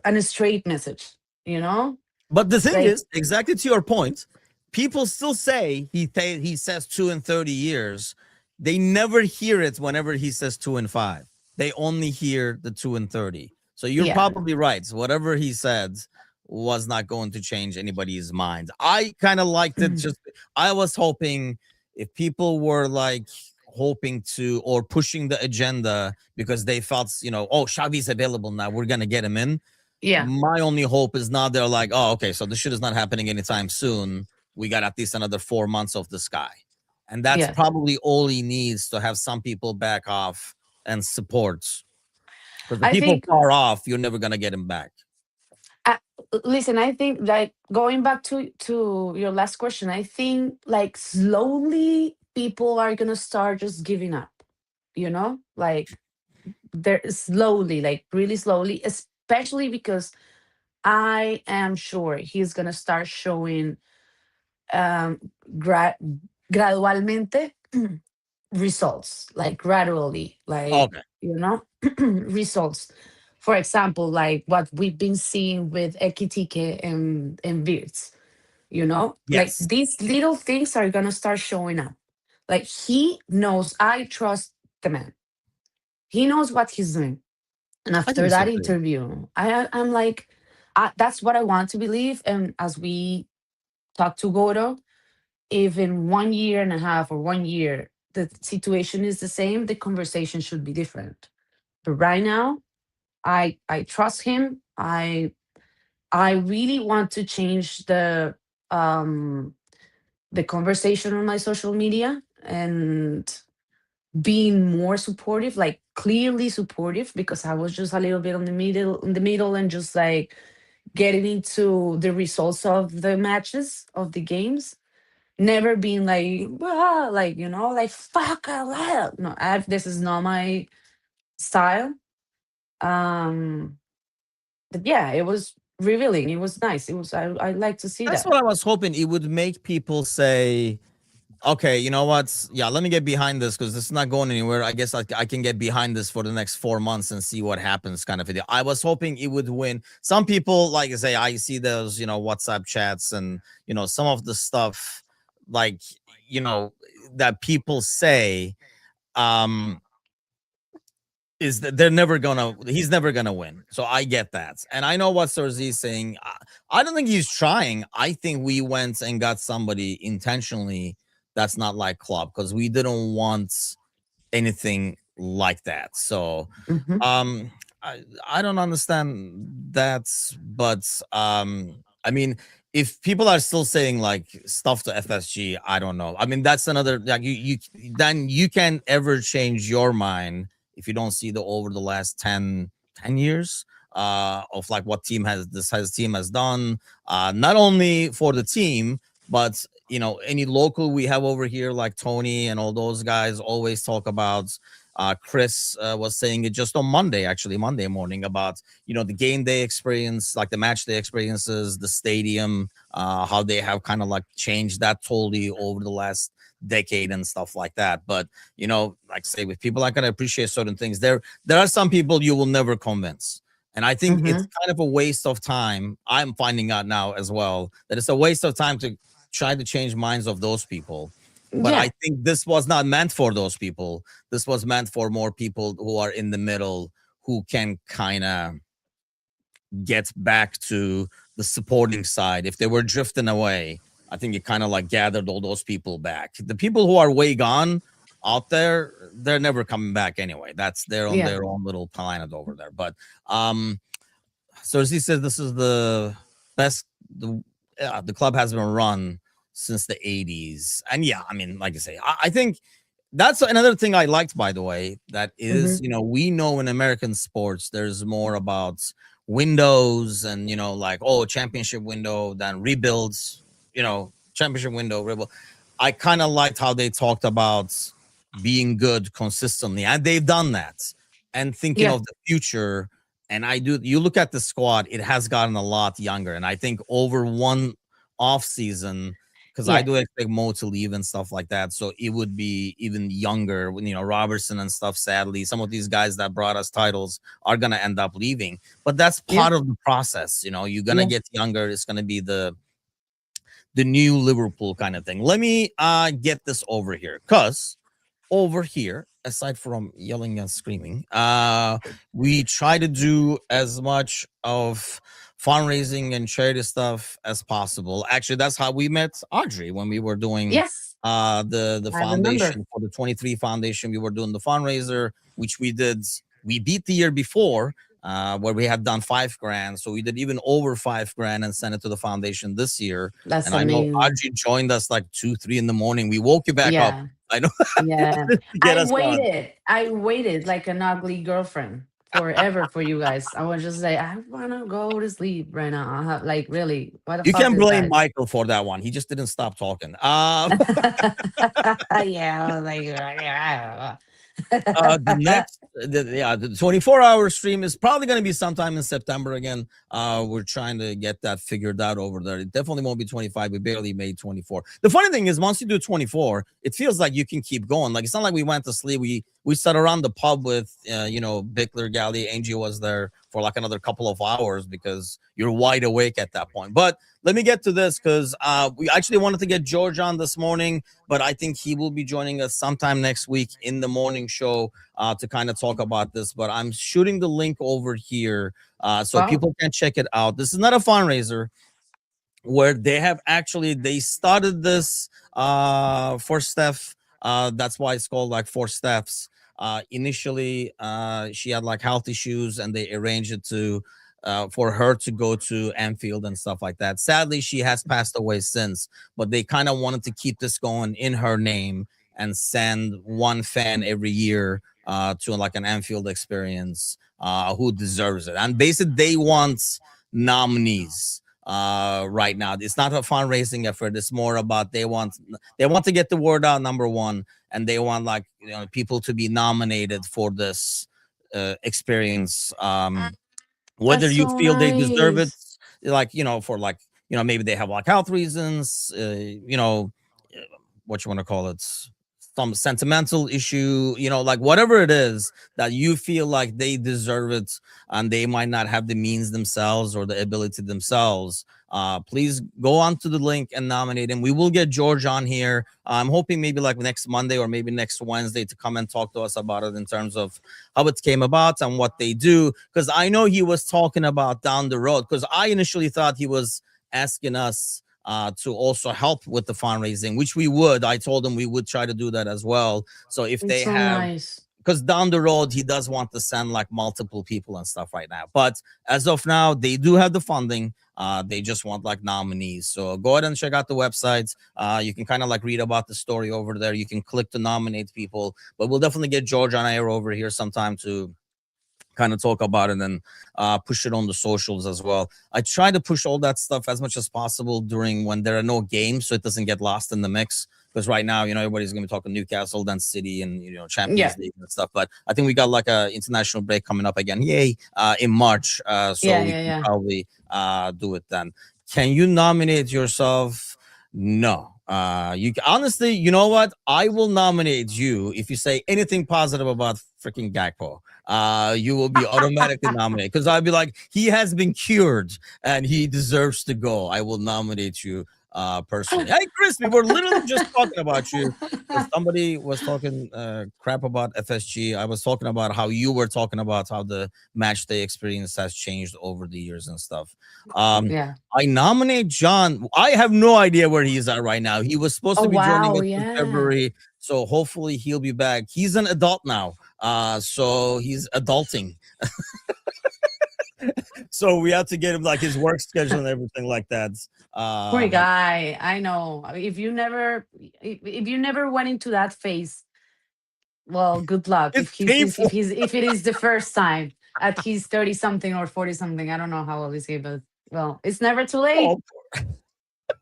an straight message, you know? But the thing Like, is, exactly to your point, people still say he says 2 in 30 years. They never hear it whenever he says 2 in 5. They only hear the 2 in 30. So you're yeah. probably right. Whatever he said was not going to change anybody's mind. I kind of liked it. Just I was hoping if people were like hoping to or pushing the agenda because they felt, oh, Xavi's available now, we're gonna get him in. Yeah. My only hope is now they're like, oh, okay, so this shit is not happening anytime soon. We got at least another 4 months of this guy. And that's Yeah. probably all he needs to have some people back off and support because the I people think, far off, you're never gonna get them back. uh, listen, I think like going back to your last question, I think like slowly people are gonna start just giving up. Like there slowly, like really slowly, especially because I am sure he's gonna start showing um gra- gradualmente results, like gradually, like Okay. results. For example, like what we've been seeing with Ekitike and Beards, like Yes, these little things are gonna start showing up. Like he knows, I trust the man. He knows what he's doing. And I after think so that too. interview, I'm like, that's what I want to believe. And as we talk to Goro, if in 1 year and a half or 1 year the situation is the same, the conversation should be different. But right now, I trust him. I really want to change um the conversation on my social media and being more supportive, like clearly supportive, because I was just a little bit in the middle and just like getting into the results of the matches of the games, never being like, "Wah," like like fuck no, this is not my style. um but yeah, it was revealing, it was nice, I like to see That's that. what I was hoping. It would make people say, okay, you know what? Yeah, let me get behind this because this is not going anywhere. I guess I can get behind this for the next 4 months and see what happens, kind of a deal. I was hoping it would win. Some people, like I say, I see those, WhatsApp chats and, some of the stuff, like, that people say, um, is that he's never gonna win. So I get that. And I know what Cersei is saying. I don't think he's trying. I think we went and got somebody intentionally that's not like Klopp because we didn't want anything like that. So Hmm. um I don't understand that, but I mean, if people are still saying like stuff to FSG, I don't know. I mean, that's another, like, you then you can't ever change your mind if you don't see the over the last 10 years of like what team has done, not only for the team, but any local we have over here like Tony and all those guys always talk about. Chris was saying it just on Monday, actually Monday morning, about the game day experience, like the match day experiences, the stadium, how they have kind of like changed that totally over the last decade and stuff like that. But like I say, with people are gonna appreciate certain things, there are some people you will never convince. And I think it's Hmm. kind of a waste of time. I'm finding out now as well that it's a waste of time to try to change minds of those people. But I Yeah. think this was not meant for those people. This was meant for more people who are in the middle, who can kind of get back to the supporting side. If they were drifting away, I think it kind of like gathered all those people back. The people who are way gone out there, they're never coming back anyway. That's they're on Yeah. their own little planet over there. But so as he says, this is the best the club has been run since the 80s. And yeah, I mean, like I say, I think that's another thing I liked, by the way, that Hmm. is, we know in American sports, there's more about windows and, like, oh, championship window, then rebuilds, championship window, rebuild. I kind of liked how they talked about being good consistently, and they've done that, and thinking Yeah. of the future. And you look at the squad, it has gotten a lot younger. And I think over one off season, because I Yeah. do expect Mo to leave and stuff like that. So it would be even younger when, Robertson and stuff. Sadly, some of these guys that brought us titles are going to end up leaving, but that's Yeah. part of the process. You're going to Yeah. get younger. It's going to be the new Liverpool kind of thing. Let me get this over here, because over here, aside from yelling and screaming, we try to do as much of fundraising and charity stuff as possible. Actually, that's how we met Adri when we were doing Yes, the I remember. foundation, for the 23 foundation. We were doing the fundraiser, which we beat the year before, where we had done 5 grand. So we did even over 5 grand and sent it to the foundation this year. That's And I know amazing. Adri joined us like 2, 3 in the morning. We woke you back up. Yeah. I know. Yeah. To get us going. I waited like an ugly girlfriend forever for you guys. I was just like, I wanna go to sleep right now. I have, like, really, what the You fuck can't is blame that? Michael for that one. He just didn't stop talking. Yeah, I was The like, next, yeah, the 24-hour stream is probably going to be sometime in September again. We're trying to get that figured out over there. It definitely won't be 25. We barely made 24. The funny thing is, once you do 24, it feels like you can keep going. Like, it's not like we went to sleep. We sat around the pub with, Bickler, Galley, Angie was there for like another couple of hours because you're wide awake at that point. But let me get to this because we actually wanted to get George on this morning, but I think he will be joining us sometime next week in the morning show to kind of talk about this. But I'm shooting the link over here so wow, people can check it out. This is not a fundraiser where they started this for Steph. That's why it's called like for Steph's. Initially, she had like health issues, and they arranged it to for her to go to Anfield and stuff like that. Sadly, she has passed away since, but they kind of wanted to keep this going in her name and send one fan every year to like an Anfield experience who deserves it. And basically, they want nominees right now. It's not a fundraising effort. It's more about they want to get the word out, number one, and they want like people to be nominated for this experience. Whether that's you so feel they deserve it, nice. like for like maybe they have like health reasons, what you want to call it, some sentimental issue, like whatever it is that you feel like they deserve it and they might not have the means themselves or the ability themselves. Please go on to the link and nominate him. We will get George on here. I'm hoping maybe like next Monday or maybe next Wednesday to come and talk to us about it in terms of how it came about and what they do. Because I know he was talking about down the road, because I initially thought he was asking us to also help with the fundraising, which we would. I told him we would try to do that as well. So if It's they so have, nice. because down the road he does want to send like multiple people and stuff right now. But as of now, they do have the funding. They just want like nominees. So go ahead and check out the website. You can kind of like read about the story over there. You can click to nominate people. But we'll definitely get George on air over here sometime to kind of talk about it and push it on the socials as well. I try to push all that stuff as much as possible during when there are no games, so it doesn't get lost in the mix. Because right now, everybody's going to be talking Newcastle, then City, and Yeah, Champions League and stuff. But I think we got like a international break coming up again, yay, in March. So yeah, we yeah, can yeah. probably do it then. Can you nominate yourself? No. Honestly, you know what? I will nominate you if you say anything positive about freaking Gakpo. You will be automatically nominated because I'll be like, he has been cured and he deserves to go. I will nominate you personally. Hey, Chris, we were literally just talking about you because somebody was talking crap about FSG. I was talking about how you were talking about how the match day experience has changed over the years and stuff. Um, Yeah. I nominate John. I have no idea where he's at right now. He was supposed Oh to be joining wow, us in yeah. February, so hopefully he'll be back. He's an adult now, so he's adulting. So we have to get him like his work schedule and everything like that. Poor Like guy. I know. I mean, if you never went into that phase, well, good luck. it's If painful. if it is the first time at his 30 something or 40 something, I don't know how old is he, but well, it's never too late. Oh,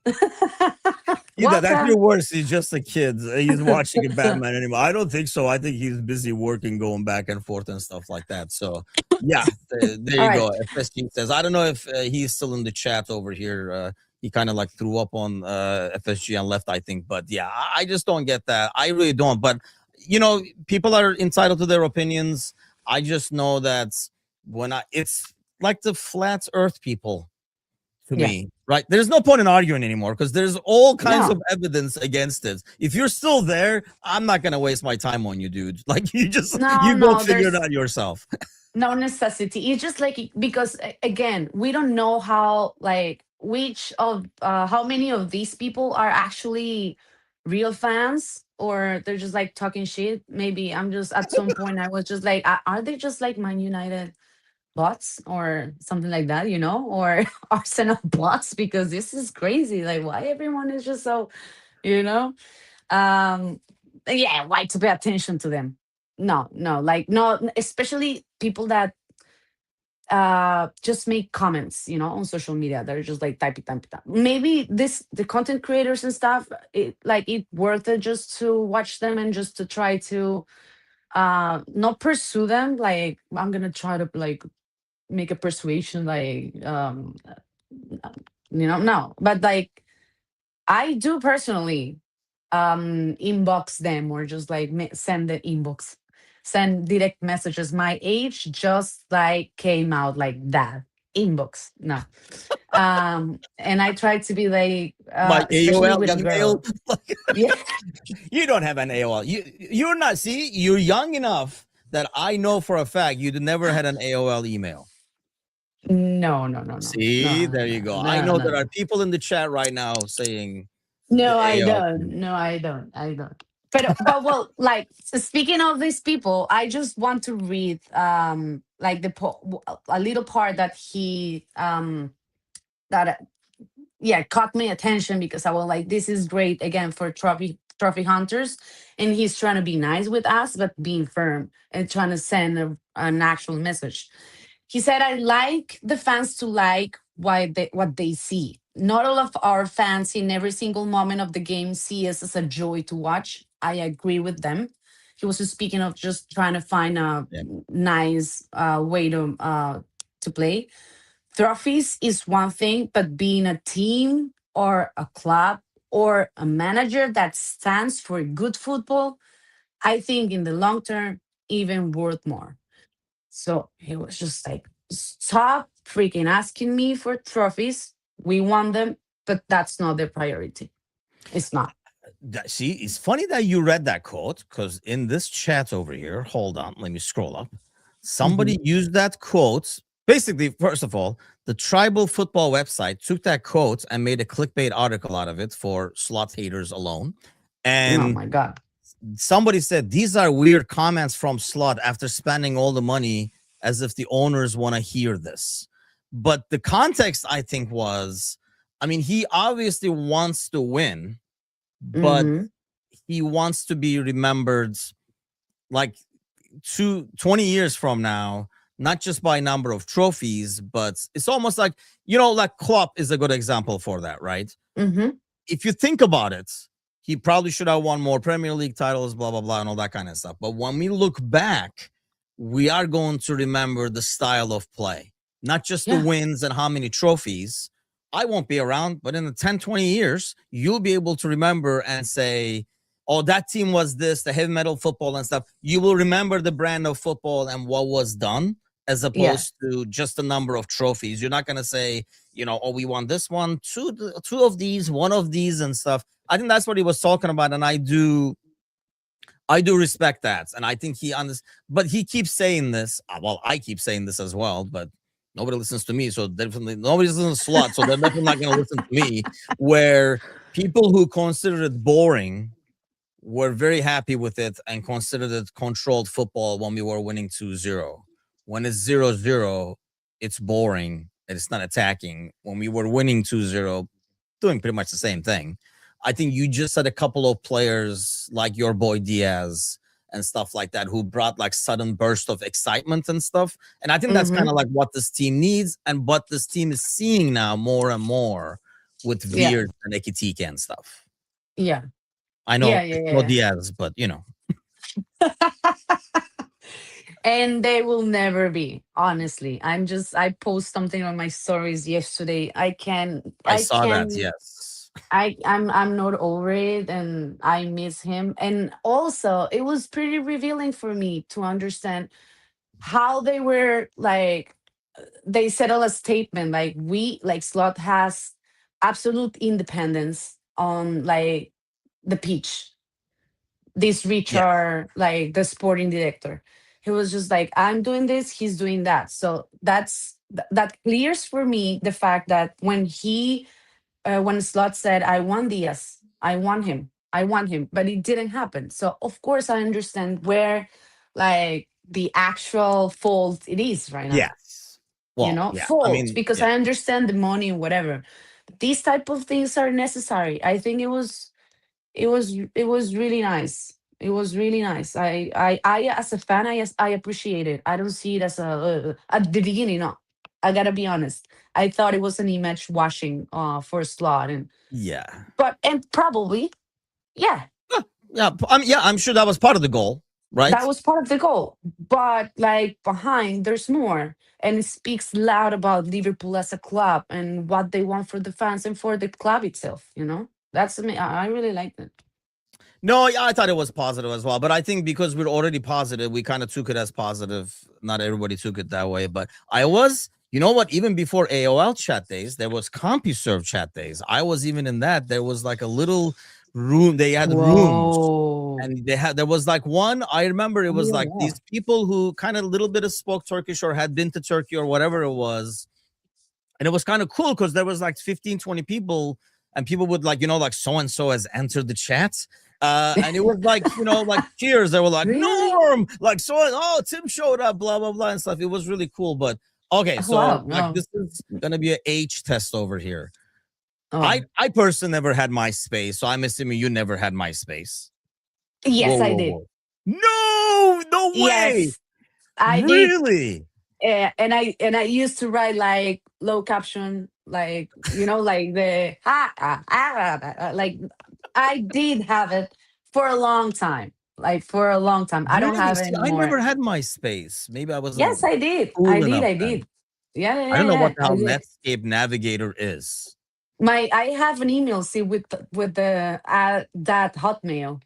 that's your Welcome. worst. He's just a kid. He's watching a Batman anymore. I don't think so. I think he's busy working, going back and forth and stuff like that. So, yeah, there All you right. go. FSG says, I don't know if he's still in the chat over here. He kind of like threw up on FSG and left, I think. But yeah, I just don't get that. I really don't. But, people are entitled to their opinions. I just know that it's like the flat earth people to Yeah. me, right? There's no point in arguing anymore because there's all kinds of No. evidence against it. If you're still there, I'm not gonna waste my time on you, dude. Like No, you go no, figure it there's out yourself. no necessity. It's just like because again, we don't know how like which of how many of these people are actually real fans or they're just like talking shit. Maybe I'm just at some point I was just like, are they just like Man United bots or something like that, or Arsenal bots? Because this is crazy. Like, why everyone is just so, you know? um yeah, why to pay attention to them? No, no, like no, especially people that just make comments, on social media. They're just like type it, type it. Maybe the content creators and stuff, it worth it just to watch them and just to try to not pursue them. Like I'm gonna try to like make a persuasion, like no, but like I do personally inbox them, or just like send the inbox, send direct messages. My age just like came out like that. Inbox, no. And I try to be like, My especially AOL with young mail. girls. Yeah. You don't have an AOL. You're not. See, you're young enough that I know for a fact you never had an AOL email. No, no, no, no, See, no, there you no, go. I no, know there no. are people in the chat right now saying the No, I AOL. don't. No, I don't. I don't. But well, like, speaking of these people, I just want to read like a little part that he that yeah, caught my attention, because I was like, this is great again for trophy hunters, and he's trying to be nice with us, but being firm and trying to send an actual message. He said, I like the fans to like what they see. Not all of our fans in every single moment of the game see us as a joy to watch. I agree with them. He was just speaking of just trying to find a Yeah. nice way to play. Trophies is one thing, but being a team or a club or a manager that stands for good football, I think in the long term, even worth more. So he was just like, stop freaking asking me for trophies. We want them, but that's not the priority. It's not. See, it's funny that you read that quote, because in this chat over here, hold on, let me scroll up. Hmm. Somebody used that quote. Basically, first of all, the tribal football website took that quote and made a clickbait article out of it for slot haters alone. Oh And my God. somebody said these are weird comments from Slot after spending all the money, as if the owners want to hear this. But the context, I think, was, I mean, he obviously wants to win, but Hmm. he wants to be remembered like 20 years from now, not just by number of trophies, but it's almost like, like Klopp is a good example for that, right? Hmm. If you think about it, he probably should have won more Premier League titles, blah, blah, blah, and all that kind of stuff. But when we look back, we are going to remember the style of play, not just the Yeah. wins and how many trophies. I won't be around, but in the 10, 20 years, you'll be able to remember and say, oh, that team was this, the heavy metal football and stuff. You will remember the brand of football and what was done, as Yeah. opposed to just the number of trophies. You're not going to say, oh, we won this one, two of these, one of these, and stuff. I think that's what he was talking about, and I do respect that, and I think he understands. But he keeps saying this. Well, I keep saying this as well, but nobody listens to me, so definitely nobody listens to Slot, so they're definitely not going to listen to me. Where people who consider it boring were very happy with it and considered it controlled football when we were winning 2-0. When it's 0-0, it's boring and it's not attacking. When we were winning 2-0, doing pretty much the same thing. I think you just had a couple of players like your boy Diaz and stuff like that who brought like sudden burst of excitement and stuff. And I think that's kind Hmm. of like what this team needs and what this team is seeing now more and more with Yeah. Veer and Ekitike and stuff. Yeah. I Yeah. know Yeah. it's no Yeah. Diaz, but And they will never be, honestly. I post something on my stories yesterday. I I saw that. can Yes. I'm not over it, and I miss him. And also it was pretty revealing for me to understand how they were like, they settle a statement like, we like Slot has absolute independence on like the pitch. This Yeah. Richard, like the sporting director, he was just like, I'm doing this, he's doing that. So that clears for me the fact that when Slot said, I want Diaz, I want him, but it didn't happen. So of course I understand where like the actual fault it is right now. Yes. Well, yeah. I Fault, mean, because yeah. I understand the money and whatever. These type of things are necessary. I think it was really nice. It was really nice. I as a fan, I appreciate it. I don't see it as a at the beginning. No, I gotta be honest. I thought it was an image washing for Slot, and Yeah. probably yeah, Yeah, yeah, I'm sure that was part of the goal, right? that was part of the goal. But like behind, there's more, and it speaks loud about Liverpool as a club and what they want for the fans and for the club itself. That's me. I really liked it. No, yeah, I thought it was positive as well, but I think because we're already positive, we kind of took it as positive. Not everybody took it that way, but I was. You know what? Even before AOL chat days, there was CompuServe chat days. I was even in that. There was like a little room. They had rooms, Whoa. and there was like one. I remember it Oh, was yeah, like yeah. these people who kind of a little bit of spoke Turkish or had been to Turkey or whatever it was, and it was kind of cool because there was like 15, 20 people, and people would like, like so and so has entered the chat. And it was like, like cheers. They were like, Really? Norm, like so, oh, Tim showed up, blah, blah, blah, and stuff. It was really cool. But okay, Oh, so wow. like No. this is gonna be an age test over here. I Oh, I personally never had MySpace, so I'm assuming you never had MySpace. Whoa, yes, I whoa, did. whoa. No way. Yes, I did. Really? And I used to write like low caption, like like the like I did have it for a long time. Like for a long time. I don't Really? have it See, I anymore. never had MySpace. Maybe I Yes, wasn't I did. I cool did. enough I then. did. Yeah, yeah, I yeah, don't know what yeah. the I hell did. Netscape Navigator is. I have an email, see, with the that Hotmail.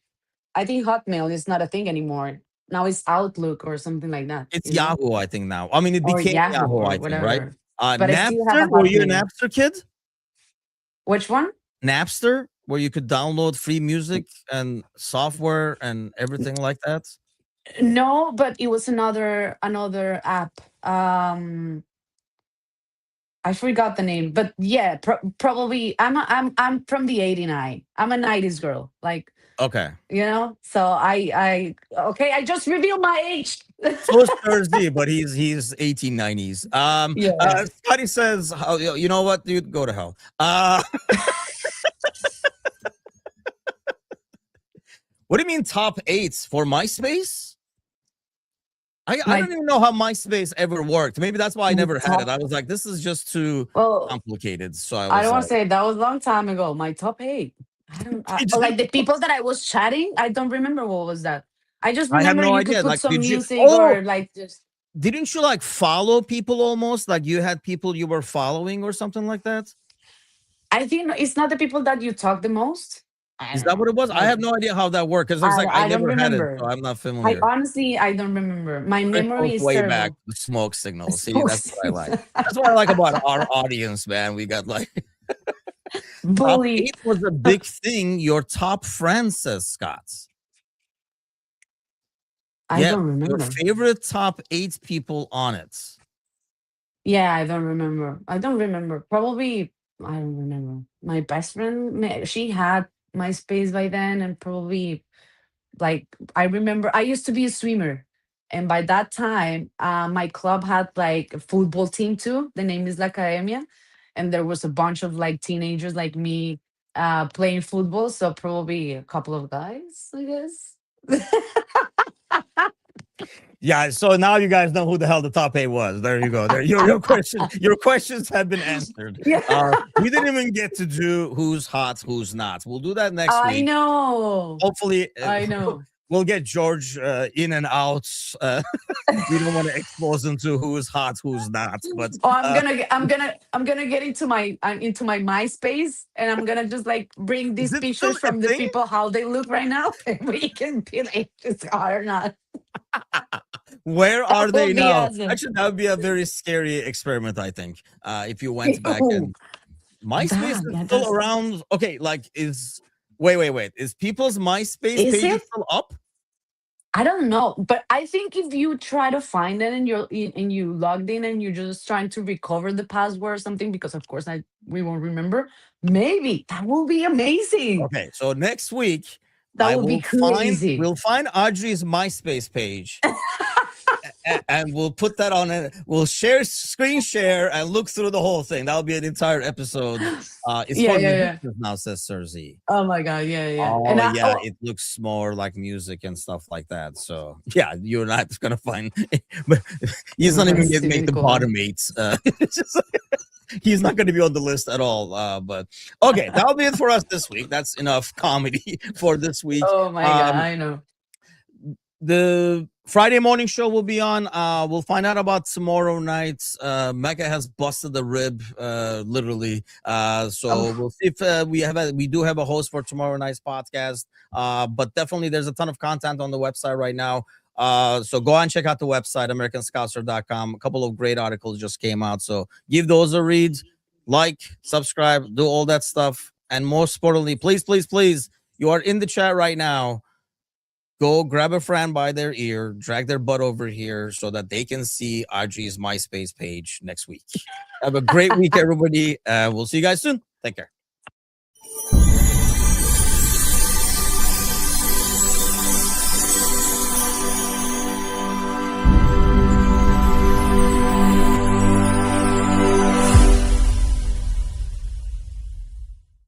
I think Hotmail is not a thing anymore. Now it's Outlook or something like that, It's Yahoo, I think now. I mean, it or became Yahoo Yahoo, or I think, right? whatever. But I still have Napster, a were you a Hotmail. Napster kid? Which one? Napster, where you could download free music and software and everything like that? No, but it was another app. I forgot the name, but yeah, probably I'm from the '89. I'm a '90s girl, like Okay. So I okay, I just revealed my age. So is Thursday, but he's 1890s. Yeah. Scotty says, you know what, dude? Go to hell. What do you mean top 8s for MySpace? I My don't even know how MySpace ever worked. Maybe that's why I my never had it. top. I was like, this is just too Well, complicated. So I I was don't want like, to say that was a long time ago. My top eight. I don't did you? like the people that I was chatting. I don't remember what was that. I just I have remember no you could idea. put Like, some did you? music Oh, or like just. didn't you like follow people almost? Like you had people you were following or something like that? I think it's not the people that you talk the most. I Is don't that what know. it was? I Like have no idea how that worked because I was like, I I don't never had it, so remember. I'm not I familiar. honestly I don't remember. My Chris memory goes is way back. terrible. The smoke signal. See, that's what I Supposed like. That's what I like about our audience, man. We got like top bully. 8 was a big thing. Your top friend, says Scott. I Yeah, don't your remember. favorite top 8 people on it. Yeah, I don't remember. I don't remember. Probably I don't remember. My best friend, she had MySpace by then, and probably like I remember I used to be a swimmer, and by that time, my club had like a football team too. The name is La Academia, and there was a bunch of like teenagers like me playing football. So probably a couple of guys, I guess. Yeah, so now you guys know who the hell the top 8 was. There you go. There, your questions have been answered. Yeah, We didn't even get to do who's hot, who's not. We'll do that next I week. know. Hopefully, I know. we'll get George in and out. We don't want to expose him to who's hot, who's not. But Oh, I'm gonna get into my MySpace, and I'm gonna just like bring is these it still pictures a from the thing? people how they look right now, and we can be like, it's hot or not. Where That are they would be now? awesome. Actually, that would be a very scary experiment, I think. If you went back Oh, and MySpace is yeah, still around. Okay, like is wait. Is people's MySpace is pages it? still up? I don't know, but I think if you try to find it and you logged in and you're just trying to recover the password or something, because of course we won't remember. Maybe that will be amazing. Okay, so next week That would be crazy. we'll find Adri's MySpace page and we'll put that on it. We'll screen share, and look through the whole thing. That'll be an entire episode. It's Yeah, for yeah, yeah. musicians now, says Cersei. Oh my god, yeah, yeah. Oh And I yeah, oh, it looks more like music and stuff like that. So yeah, you and I is gonna find. But he's not we're gonna even gonna see make the go. bottom eights. It's just he's not going to be on the list at all. But okay, that'll be it for us this week. That's enough comedy for this week. Oh my god, I know. The Friday morning show will be on. We'll find out about tomorrow night's. Mecca has busted the rib, literally. So we'll see if we do have a host for tomorrow night's podcast. But definitely there's a ton of content on the website right now. So go and check out the website, americanscouser.com. A couple of great articles just came out. So give those a read, like, subscribe, do all that stuff. And most importantly, please, please, please, you are in the chat right now. Go grab a friend by their ear, drag their butt over here so that they can see Adri's MySpace page next week. Have a great week, everybody. We'll see you guys soon. Take care.